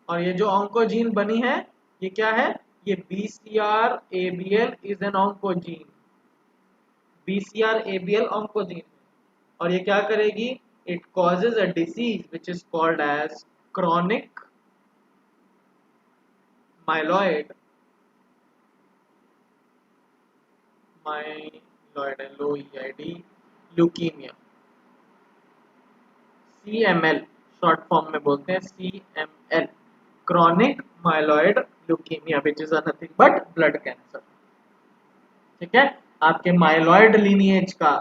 और ये जो ऑन्कोजीन बनी है ये क्या है, ये BCR-ABL is an oncogene. BCR-ABL oncogene. और ये क्या करेगी, it causes a disease which is called as chronic myeloid LOEID leukaemia, CML short form में बोलते हैं, CML chronic myeloid leukaemia which is nothing but blood cancer. ठीक है, आपके माइलॉइड लीनिएज का,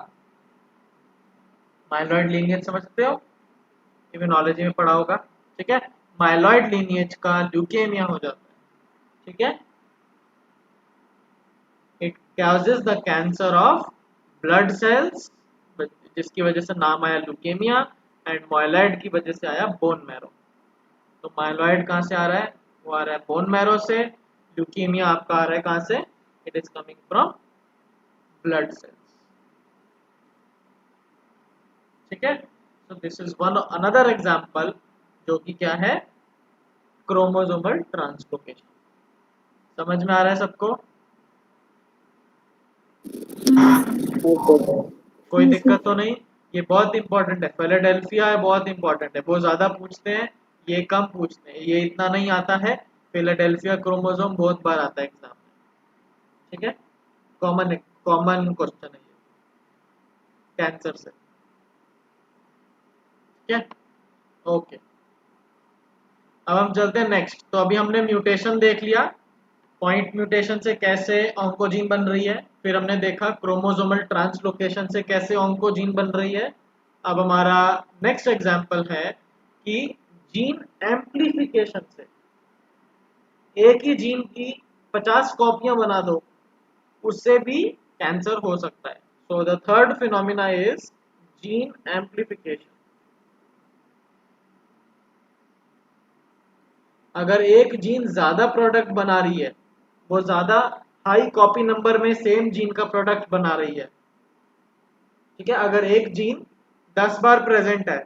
माइलॉइड लीनिएज समझते हो, इम्यूनोलॉजी में पढ़ा होगा। ठीक है, माइलॉइड लीनिएज का ल्यूकेमिया हो जाता है। ठीक है, it causes the cancer of blood cells, जिसकी वजह से नाम आया ल्यूकेमिया, एंड माइलॉइड की वजह से आया बोन मैरो। तो माइलॉइड कहाँ से आ रहा है, वो आ रहा है बोन मैरो से। ल्यूकेमिया आपका आ रहा है कहाँ से, it is coming from blood cells. ठीक है, so this is one another example जो कि क्या है, क्रोमोसोमल ट्रांसलोकेशन। समझ में आ रहा है सबको? कोई हाँ सर। दिक्कत तो नहीं? ये बहुत इंपॉर्टेंट है, फिलाडेल्फिया है बहुत इंपॉर्टेंट है, वो ज्यादा पूछते हैं, ये कम पूछते हैं, ये इतना नहीं आता है। फिलाडेल्फिया क्रोमोसोम बहुत बार आता है एग्जाम में। ठीक है, कॉमन कॉमन क्वेश्चन है ये कैंसर से। ठीक है, ओके, अब हम चलते हैं नेक्स्ट। तो अभी हमने म्यूटेशन देख लिया, पॉइंट म्यूटेशन से कैसे ऑन्कोजीन बन रही है, फिर हमने देखा क्रोमोसोमल ट्रांसलोकेशन से कैसे ऑन्कोजीन बन रही है। अब हमारा नेक्स्ट एग्जांपल है कि जीन एम्प्लीफिकेशन से, एक ही जीन की 50 कॉपियां बना दो, उससे भी कैंसर हो सकता है। So the third phenomena is gene amplification. अगर एक जीन ज्यादा प्रोडक्ट बना रही है, वो ज्यादा हाई कॉपी नंबर में सेम जीन का प्रोडक्ट बना रही है। ठीक है, अगर एक जीन 10 बार प्रेजेंट है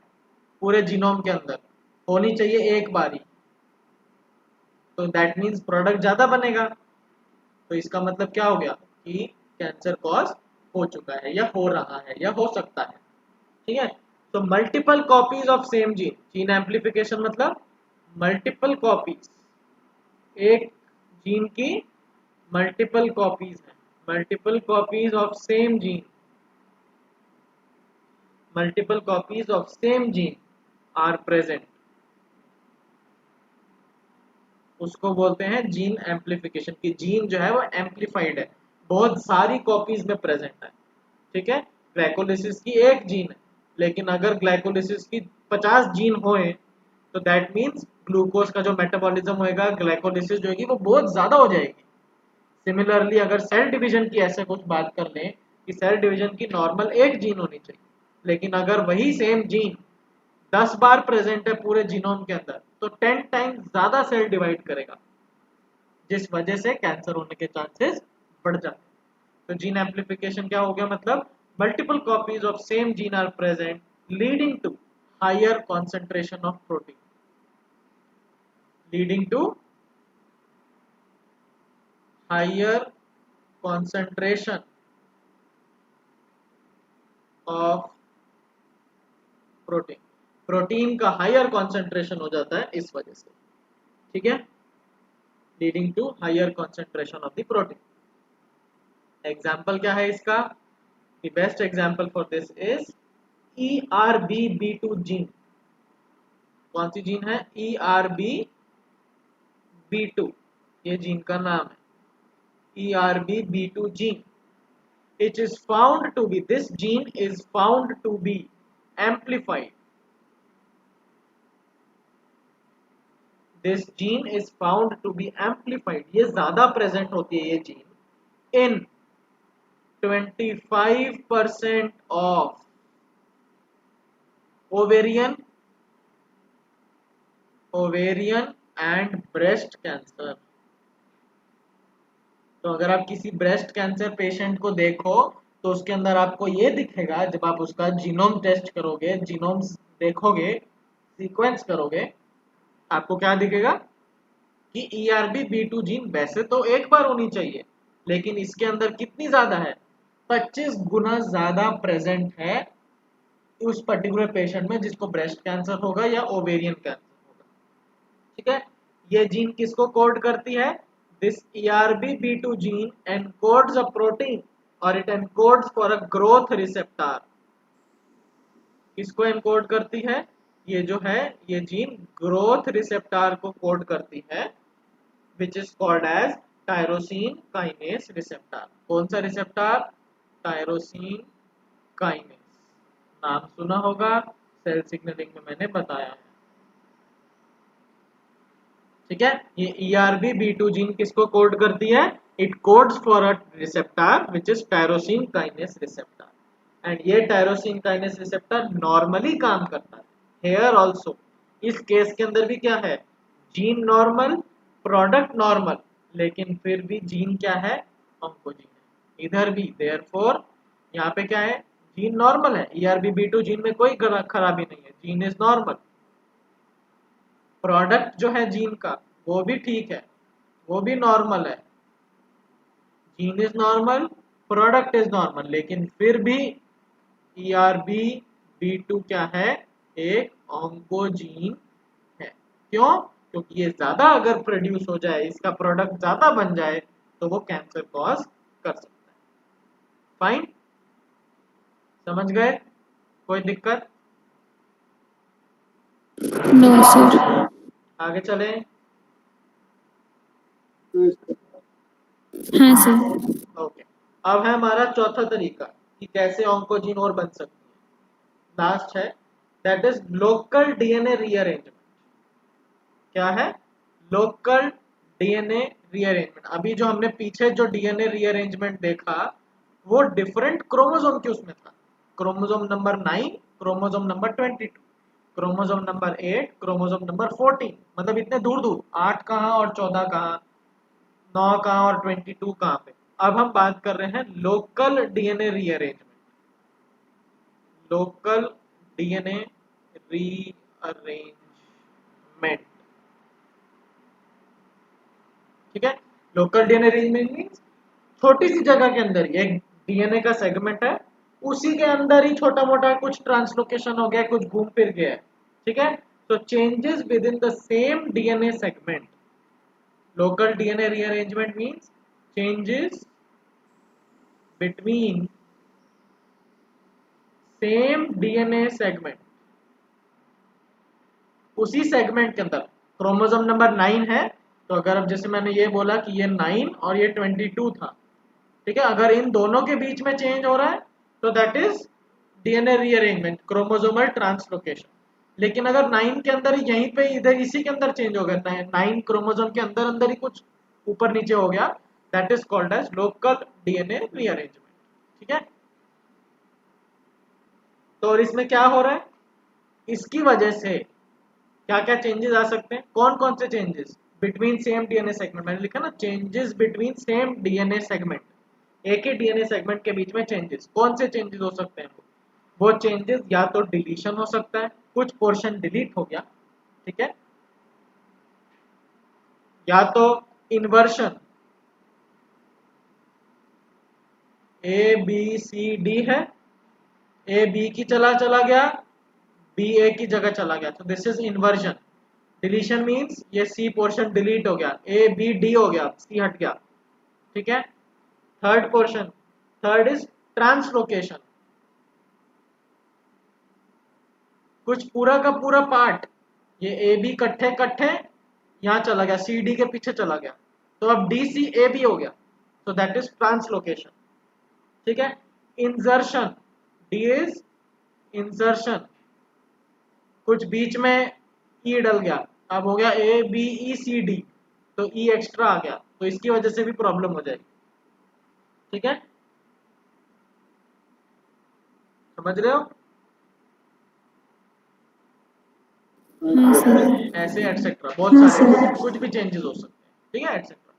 पूरे जीनोम के अंदर, होनी चाहिए एक बार ही, तो दैट मीन्स प्रोडक्ट ज्यादा बनेगा। तो इसका मतलब क्या हो गया कि कैंसर कॉज हो चुका है या हो रहा है या हो सकता है। ठीक है, तो multiple copies of same gene, gene amplification मतलब मल्टीपल कॉपीज, एक जीन की मल्टीपल कॉपीज है, multiple copies of same gene, multiple copies of same gene are present, उसको बोलते हैं जीन एम्प्लीफिकेशन। की जीन जो है वो एम्प्लीफाइड है, बहुत सारी कॉपीज में प्रेजेंट है। ठीक है, ग्लाइकोलिसिस की एक जीन है, लेकिन अगर ग्लाइकोलिसिस की 50 जीन होए तो दैट मीन्स ग्लूकोज का जो मेटाबॉलिज्म होएगा, ग्लाइकोलिसिस जो होगी वो बहुत ज्यादा हो जाएगी। सिमिलरली अगर सेल डिवीजन की ऐसे कुछ बात कर लें कि सेल डिवीजन की नॉर्मल एक जीन होनी चाहिए, लेकिन अगर वही सेम जीन 10 बार प्रेजेंट है पूरे जीनोम के अंदर, तो 10 टाइम्स ज्यादा सेल डिवाइड करेगा, जिस वजह से कैंसर होने के चांसेस बढ़ जाते हैं। तो जीन एम्प्लीफिकेशन क्या हो गया, मतलब multiple copies of same gene are present leading to higher concentration of protein, leading to higher concentration of protein, protein का हायर कॉन्सेंट्रेशन हो जाता है इस वजह से। ठीक है, leading to higher concentration of the protein. Example क्या है इसका, the best example for this is ERBB2 gene. कौन सी जीन है, ERBB2, ये जीन का नाम है ERBB2 gene. It is found to be, this gene is found to be amplified. This gene is found to be amplified. ये ज्यादा प्रेजेंट होती है ये gene in 25% of ovarian and breast cancer. तो अगर आप किसी ब्रेस्ट कैंसर पेशेंट को देखो तो उसके अंदर आपको ये दिखेगा, जब आप उसका जीनोम टेस्ट करोगे, जीनोम देखोगे, सीक्वेंस करोगे, आपको क्या दिखेगा कि ERB2 जीन वैसे तो एक बार होनी चाहिए, लेकिन इसके अंदर कितनी ज्यादा है, 25 गुना ज्यादा प्रेजेंट है उस पर्टिकुलर पेशेंट में जिसको ब्रेस्ट कैंसर होगा या ओवेरियन कैंसर होगा। ठीक है, ये जीन किसको कोड करती है? This ERB2 gene encodes a protein और it encodes for a growth receptor. किसको एनकोड करती है? ये जो है ये जीन ग्रोथ रिसेप्टर को कोड करती है, which is called as tyrosine kinase receptor. कौन सा रिसेप्टर? Tyrosine kinase. नाम सुना होगा, सेल सिग्नलिंग में मैंने बताया है। ठीक है, ये ERB2 जीन किसको कोड करती है? It codes for a receptor which is tyrosine kinase receptor. And ये टायरोसिन काइनेस रिसेप्टर नॉर्मली काम करता है, हेयर ऑल्सो। इस केस के अंदर भी क्या है? जीन नॉर्मल, प्रोडक्ट नॉर्मल, लेकिन फिर भी जीन क्या है? ऑन्कोजीन है। इधर भी देयरफॉर यहाँ पे क्या है? जीन नॉर्मल है। ERB2 जीन में कोई खराबी नहीं है, जीन इज नॉर्मल। प्रोडक्ट जो है जीन का वो भी ठीक है, वो भी नॉर्मल है। Gene is normal, product is normal, लेकिन फिर भी ERB2 क्या है? एक ऑन्कोजीन है। क्यों? क्योंकि ये ज्यादा अगर प्रोड्यूस हो जाए, इसका प्रोडक्ट ज्यादा बन जाए, तो वो कैंसर कॉज कर सकता है। फाइन, समझ गए? कोई दिक्कत? No sir. आगे चलें। हाँ सर। ओके, अब है हमारा चौथा तरीका कि कैसे ऑन्कोजीन और बन सकती है। लास्ट है, that is local DNA rearrangement. क्या है? Local DNA rearrangement. अभी जो हमने पीछे जो डीएनए रीअरेंजमेंट देखा वो डिफरेंट क्रोमोसोम के उसमें था। Chromosome number 9, chromosome number 22, chromosome number 8, chromosome number 14, मतलब इतने दूर दूर, 8 कहाँ और 14 कहाँ, 9 कहाँ और 22 कहाँ पे। अब हम बात कर रहे हैं local DNA rearrangement. Local DNA rearrangement. ठीक है, लोकल डीएनए रीअरेंजमेंट मींस छोटी सी जगह के अंदर ही एक डीएनए का सेगमेंट है, उसी के अंदर ही छोटा मोटा कुछ ट्रांसलोकेशन हो गया, कुछ घूम फिर गया है। ठीक है, तो changes with in the same DNA segment. Local DNA rearrangement means changes between same DNA segment. उसी सेगमेंट के अंदर क्रोमोसोम नंबर 9 है, तो अगर अब जैसे मैंने ये बोला कि ये 9 और ये 22 था, ठीक है, अगर इन दोनों के बीच में चेंज हो रहा है तो that is DNA rearrangement, chromosomal translocation. लेकिन अगर 9 के अंदर यहीं पे इधर इसी के अंदर चेंज हो गया, 9 क्रोमोसोम के अंदर अंदर ही कुछ ऊपर नीचे हो गया, that is called as local DNA rearrangement. ठीक है, तो और इसमें क्या हो रहा है? इसकी वजह से क्या क्या चेंजेस आ सकते हैं? कौन कौन से changes? Between same DNA segment, मैंने लिखा ना, changes between same DNA segment. एक ही डीएनए सेगमेंट के बीच में चेंजेस। कौन से चेंजेस हो सकते हैं? वो चेंजेस या तो डिलीशन हो सकता है, कुछ पोर्शन डिलीट हो गया, ठीक है, या तो inversion, A B C D है, ए बी की चला गया, बी ए की जगह चला गया, तो this is inversion. Deletion means ये सी पोर्शन डिलीट हो गया, ए बी डी हो गया, सी हट गया। ठीक है, third portion, third is translocation. कुछ पूरा का पूरा पार्ट, ये ए बी कट्ठे कट्ठे यहाँ चला गया, सी डी के पीछे चला गया, तो अब डी सी ए बी हो गया, तो दैट इज ट्रांसलोकेशन। ठीक है, इंजर्शन, डी इज इंसर्शन, कुछ बीच में ई डल गया, अब हो गया A B E C D, तो ई एक्स्ट्रा आ गया, तो इसकी वजह से भी प्रॉब्लम हो जाएगी। ठीक है, समझ रहे हो? हाँ सर। ऐसे एटसेट्रा बहुत हाँ सारे सर। कुछ भी चेंजेस हो सकते हैं। ठीक है, एटसेट्रा।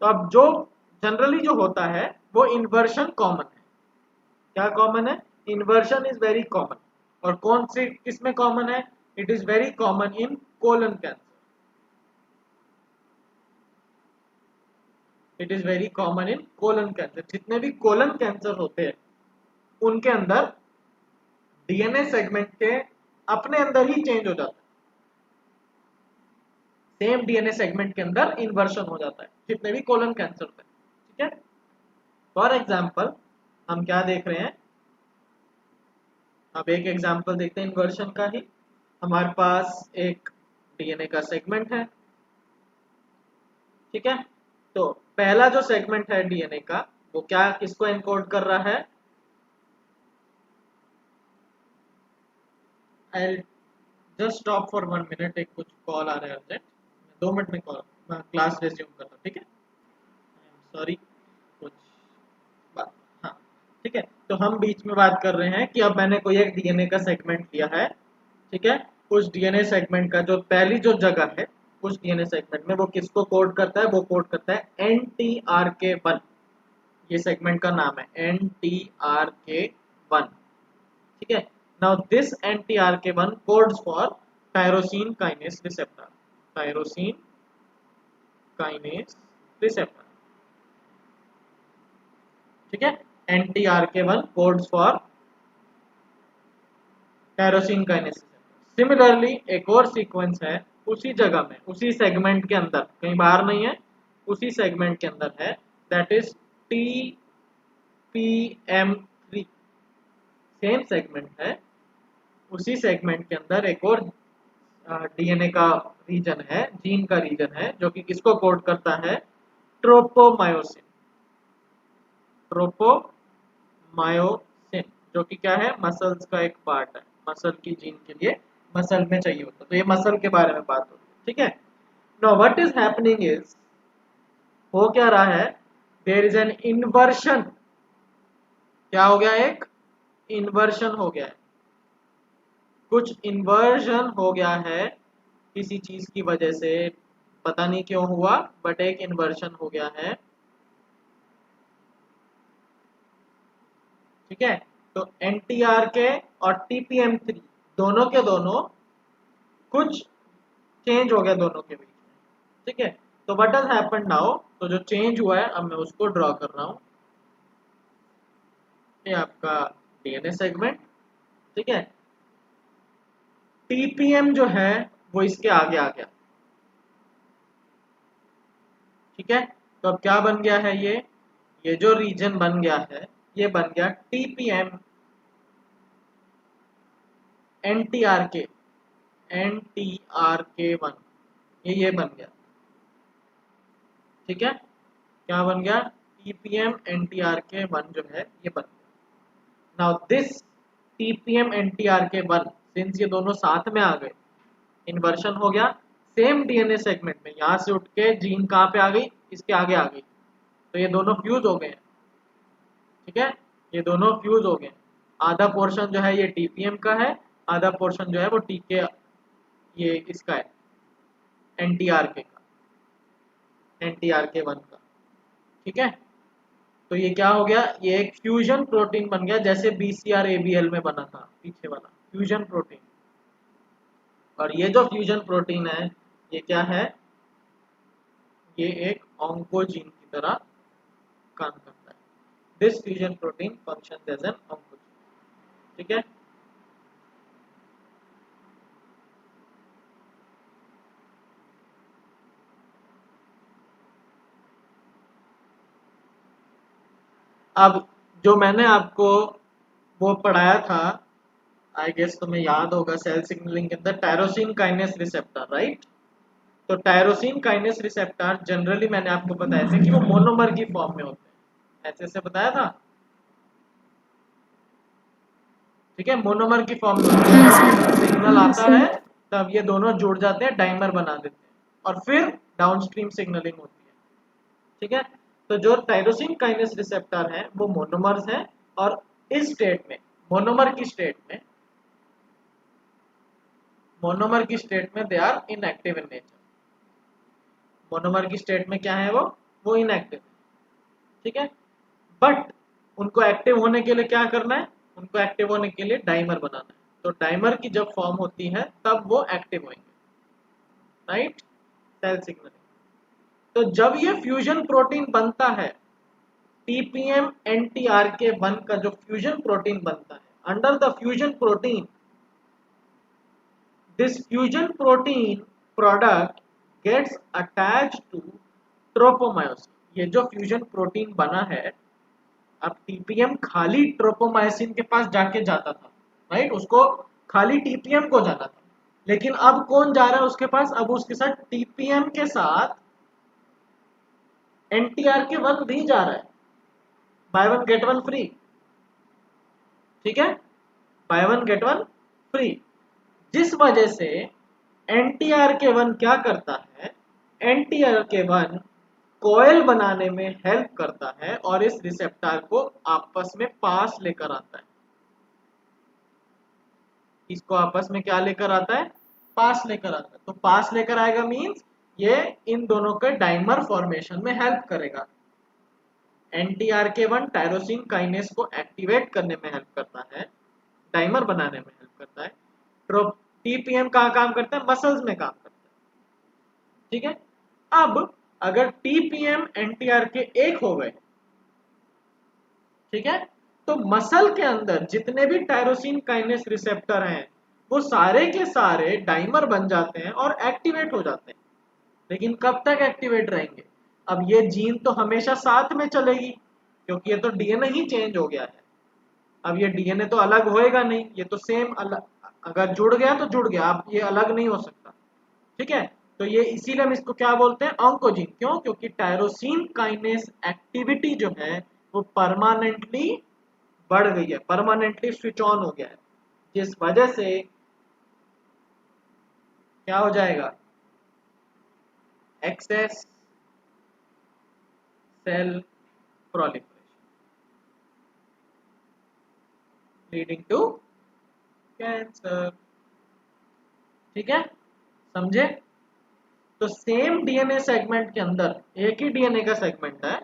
तो अब जो जनरली जो होता है वो इन्वर्शन कॉमन है। क्या कॉमन है? Inversion is very common. और कौन से किसमें कॉमन है? It is very common in colon cancer. It is very common in colon cancer. जितने भी कोलन कैंसर होते हैं उनके अंदर डीएनए सेगमेंट के अपने अंदर ही चेंज हो जाता है, सेम डीएनए सेगमेंट के अंदर इन्वर्शन हो जाता है, जितने भी कोलन कैंसर होते हैं। ठीक है, फॉर एग्जाम्पल हम क्या देख रहे हैं, अब एक एग्जाम्पल देखते हैं इन्वर्शन का ही। हमारे पास एक डीएनए का सेगमेंट है। ठीक है, तो पहला जो सेगमेंट है डीएनए का वो क्या किसको एनकोड कर रहा है? I just stop for 1 minute, एक कुछ कॉल आ रहा है अर्जेंट, 2 मिनट में कॉल, मैं क्लास रेज्यूम करता हूँ। ठीक है, सॉरी कुछ बात। हाँ, ठीक है, तो हम बीच में बात कर रहे हैं कि अब मैंने कोई एक डीएनए का सेगमेंट लिया है। ठीक है, उस डीएनए सेगमेंट का जो पहली जो जगह है उस डीएनए सेगमेंट में वो किसको कोड करता है? वो कोड करता है NTRK1। ये सेगमेंट का नाम है NTRK1। ठीक है, now this NTRK1 codes for tyrosine kinase receptor. Tyrosine kinase receptor. ठीक है, NTRK1 codes for tyrosine kinase receptor. Similarly एक और सीक्वेंस है उसी जगह में, उसी सेगमेंट के अंदर, कहीं बाहर नहीं है, उसी सेगमेंट के अंदर है, that is TPM3। Same segment है, उसी सेगमेंट के अंदर एक और डीएनए का रीजन है, जीन का रीजन है, जो कि किसको कोड करता है? ट्रोपोमायोसिन। ट्रोपोमायोसिन जो कि क्या है? मसल्स का एक पार्ट है, मसल की जीन के लिए मसल में चाहिए होता है, तो ये मसल के बारे में बात होती है। ठीक है, now what is happening is, हो क्या रहा है? There is an inversion. क्या हो गया? एक इन्वर्शन हो गया है, कुछ इन्वर्जन हो गया है किसी चीज की वजह से, पता नहीं क्यों हुआ, बट एक इन्वर्शन हो गया है। ठीक है, तो NTRK और TPM3 दोनों के दोनों कुछ चेंज हो गया दोनों के बीच में। ठीक है, तो व्हाट हैज हैपेंड नाउ, तो जो चेंज हुआ है अब मैं उसको ड्रॉ कर रहा हूं। ये आपका डीएनए सेगमेंट। ठीक है, TPM जो है वो इसके आगे आ गया। ठीक है, तो अब क्या बन गया है? ये जो रीजन बन गया है ये बन गया TPM NTRK NTRK1, ये बन गया। ठीक है, क्या बन गया? TPM NTRK1 जो है ये बन गया। Now this TPM NTRK1 since ये दोनों साथ में आ गए, इन्वर्शन हो गया सेम डीएनए सेगमेंट में, यहां से उठ के जीन कहां पे आ गई? इसके आगे आ गई, तो ये दोनों फ्यूज हो गए हैं। ठीक है, ये दोनों फ्यूज हो गए। आधा पोर्शन जो है ये TPM का है, आधा पोर्शन जो है वो TK ये इसका है, NTRK का, NTRK1 का। ठीक है, तो ये क्या हो गया? ये एक फ्यूजन प्रोटीन बन गया, जैसे BCR ABL में बना था पीछे वाला फ्यूजन प्रोटीन। और ये जो फ्यूजन प्रोटीन है ये क्या है? ये एक ऑन्कोजीन की तरह काम करता है। This fusion protein functions as an oncogene. ठीक है, अब जो मैंने आपको वो पढ़ाया था, आई गेस तुम्हें याद होगा, सेल सिग्नलिंग के अंदर टायरोसिन काइनेस रिसेप्टर, राइट? तो टायरोसिन काइनेस रिसेप्टर जनरली मैंने आपको बताया था कि वो मोनोमर की फॉर्म में होते हैं, ऐसे बताया था। ठीक है, मोनोमर की फॉर्म में होती है। जब सिग्नल हाँ आता सर। है तब ये दोनों जुड़ जाते हैं, डाइमर बना देते हैं और फिर डाउनस्ट्रीम सिग्नलिंग होती है। ठीक है, तो जो टायरोसिन काइनेस रिसेप्टर है वो मोनोमर्स हैं और इस स्टेट में, मोनोमर की स्टेट में, मोनोमर की स्टेट में they are inactive in nature. Monomer की स्टेट में क्या है वो इनएक्टिव है। ठीक है, बट उनको एक्टिव होने के लिए क्या करना है, उनको एक्टिव होने के लिए डाइमर बनाना है। तो डाइमर की जब फॉर्म होती है तब वो एक्टिव होंगे, राइट, सेल सिग्नलिंग। तो जब ये फ्यूजन प्रोटीन बनता है, टीपीएम एनटीआरके 1 का जो फ्यूजन प्रोटीन बनता है, under the fusion protein, this fusion protein product gets attached to tropomyosin. ये जो फ्यूजन प्रोटीन बना है, अब टीपीएम खाली ट्रोपोमायोसिन के पास जाके जाता था, राइट, उसको खाली टीपीएम को जाना था, लेकिन अब कौन जा रहा है उसके पास, अब उसके साथ टीपीएम के साथ एनटीआर के 1 भी जा रहा है, by one get one free. ठीक है, by one get one free, जिस वजह से एनटीआर के 1 क्या करता है, एनटीआर के 1 कोयल बनाने में हेल्प करता है और इस रिसेप्टर को आपस में पास लेकर आता है। इसको आपस में क्या लेकर आता है, पास लेकर आता है। तो पास लेकर आएगा मींस ये इन दोनों के डाइमर फॉर्मेशन में हेल्प करेगा। एनटीआर के 1 टायरोसिन काइनेस को एक्टिवेट करने में हेल्प करता है, डाइमर बनाने में हेल्प करता है। टीपीएम कहाँ काम करता है, मसल्स में काम करता है। ठीक है, अब अगर टीपीएम एनटीआर के 1 हो गए, ठीक है, तो मसल के अंदर जितने भी टायरोसिन काइनेस रिसेप्टर हैं वो सारे के सारे डाइमर बन जाते हैं और एक्टिवेट हो जाते हैं। लेकिन कब तक एक्टिवेट रहेंगे, अब ये जीन तो हमेशा साथ में चलेगी क्योंकि ये तो डीएनए ही चेंज हो गया है। अब ये डीएनए तो अलग होएगा नहीं, ये तो सेम अलग, अगर जुड़ गया तो जुड़ गया, अब ये अलग नहीं हो सकता। ठीक है, तो ये इसीलिए हम इसको क्या बोलते हैं, ऑन्कोजीन। क्यों, क्योंकि टायरोसिन काइनेस एक्टिविटी जो है वो परमानेंटली बढ़ गई है, परमानेंटली स्विच ऑन हो गया है, जिस वजह से क्या हो जाएगा, excess cell proliferation leading to cancer. ठीक है, समझे। तो सेम डीएनए सेगमेंट के अंदर, एक ही डीएनए का सेगमेंट है,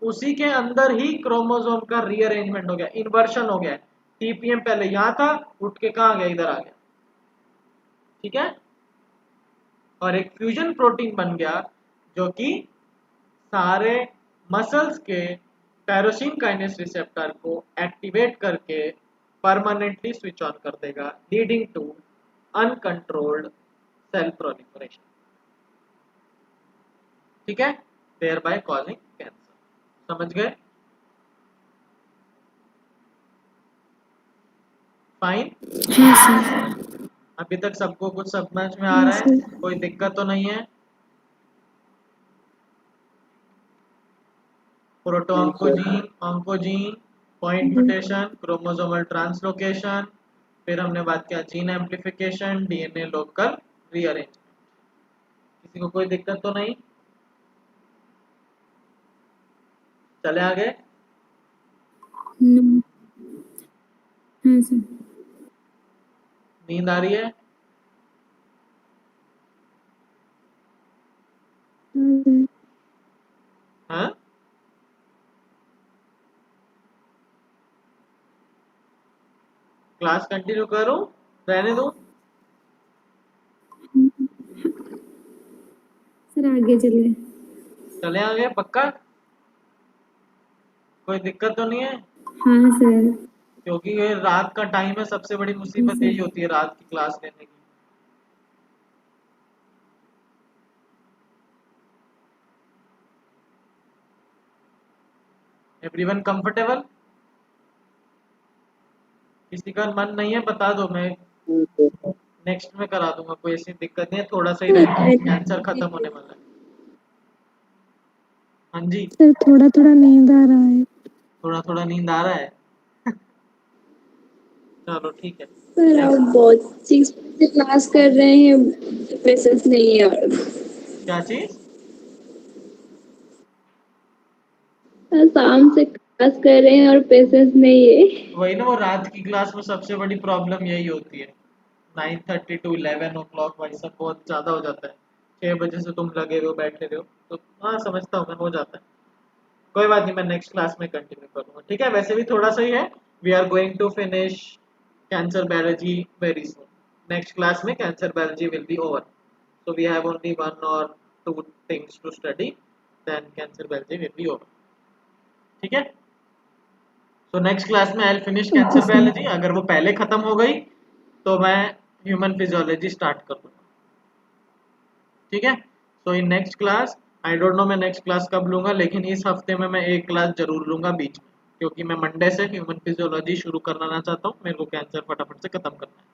उसी के अंदर ही क्रोमोसोम का रीअरेंजमेंट हो गया, इन्वर्शन हो गया। टीपीएम पहले यहां था, उठ के कहां गया, इधर आ गया। ठीक है, और एक फ्यूजन प्रोटीन बन गया जो कि सारे मसल्स के टायरोसिन काइनेस रिसेप्टर को एक्टिवेट करके परमानेंटली स्विच ऑन कर देगा, leading to uncontrolled cell proliferation. ठीक है, देयर बाय कॉजिंग कैंसर। समझ गए, फाइन। हाँ सर। अभी तक सबको कुछ समझ में आ हाँ रहा है, सर। कोई दिक्कत तो नहीं है। Proto oncogene, oncogene, point mutation, chromosomal translocation, फिर हमने बात किया gene amplification, DNA local rearrangement. किसी को कोई दिक्कत तो नहीं, चले आगे। नो। हाँ सर। नींद आ रही है, हाँ सर। हाँ, क्लास कंटिन्यू करूं, रहने दूं, सर आगे चलिए। चले आगे, पक्का कोई दिक्कत तो नहीं है। हाँ सर। क्योंकि ये रात का टाइम है, सबसे बड़ी हाँ मुसीबत यही सर। होती है रात की क्लास लेने की। एवरीवन कंफर्टेबल, किसी का मन नहीं है बता दो, मैं नेक्स्ट में करा दूंगा, कोई ऐसी दिक्कत नहीं है, थोड़ा सा ही रह गया, कैंसर खत्म होने वाला है। हाँ जी, सर थोड़ा थोड़ा नींद आ रहा है। थोड़ा थोड़ा नींद आ रहा है। चलो ठीक है। सर आप नेक्स्ट। बहुत 6 से क्लास कर रहे हैं, पेशेंस नहीं है। और क्या चीज? शाम से क्लास कर रहे हैं और पेशेंस नहीं है। वही ना, वो रात की क्लास में सबसे बड़ी प्रॉब्लम यही होती है। 9:30 to 11 o'clock भाई सब बहुत ज़्यादा हो जाता है। 6 बजे से तुम लगे हुए हो बैठे रहे हो, तो हाँ समझता हूँ मैं, हो जाता है। कोई बात नहीं, मैं नेक्स्ट क्लास में कंटिन्यू करूँगा, ठीक है। वैसे भी थोड़ा सा ही है। We are going to finish cancer biology very soon. Next class में cancer biology will be over, so we have only 1 or 2 things to study, then cancer biology will be over, ठीक है। तो नेक्स्ट क्लास में I will finish okay cancer sir. Biology, अगर वो पहले खत्म हो गई तो मैं ह्यूमन फिजियोलॉजी स्टार्ट कर दूंगा, ठीक है। So in next class, I don't know मैं नेक्स्ट क्लास कब लूंगा, लेकिन इस हफ्ते में मैं एक क्लास जरूर लूंगा बीच में, क्योंकि मैं मंडे से ह्यूमन फिजियोलॉजी शुरू करना चाहता हूँ, मेरे को कैंसर फटाफट से खत्म करना है,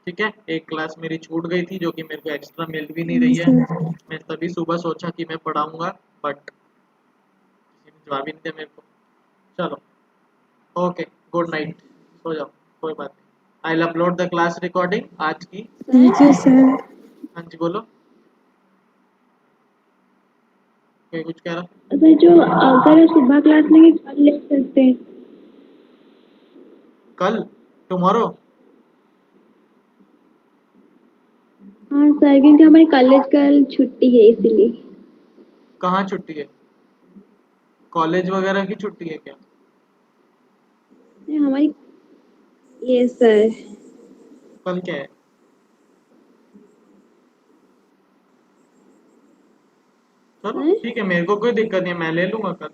ठीक है। एक क्लास मेरी छूट गई थी जो कि मेरे को एक्स्ट्रा मिल भी नहीं हाँ रही है। सर। मैं तभी सुबह सोचा कि मैं पढ़ाऊंगा, बट किसी ने जवाब ही नहीं दिया मेरे को। चलो, ओके, गुड नाइट, सो जाओ, कोई बात नहीं। I will upload the class recording आज की। Thank you sir. हाँ जी बोलो, कोई कुछ कह रहा? सर जो अगर सुबह क्लास नहीं कल ले सकते हैं। कल, टुमारो? हाँ सर, क्योंकि हमारी कॉलेज कल छुट्टी है इसीलिए। कहाँ छुट्टी है? कॉलेज वगैरह की छुट्टी है क्या? नहीं, हमारी ये सर। कल क्या है? चलो हाँ? ठीक है, मेरे को कोई दिक्कत नहीं है, मैं ले लूंगा कल।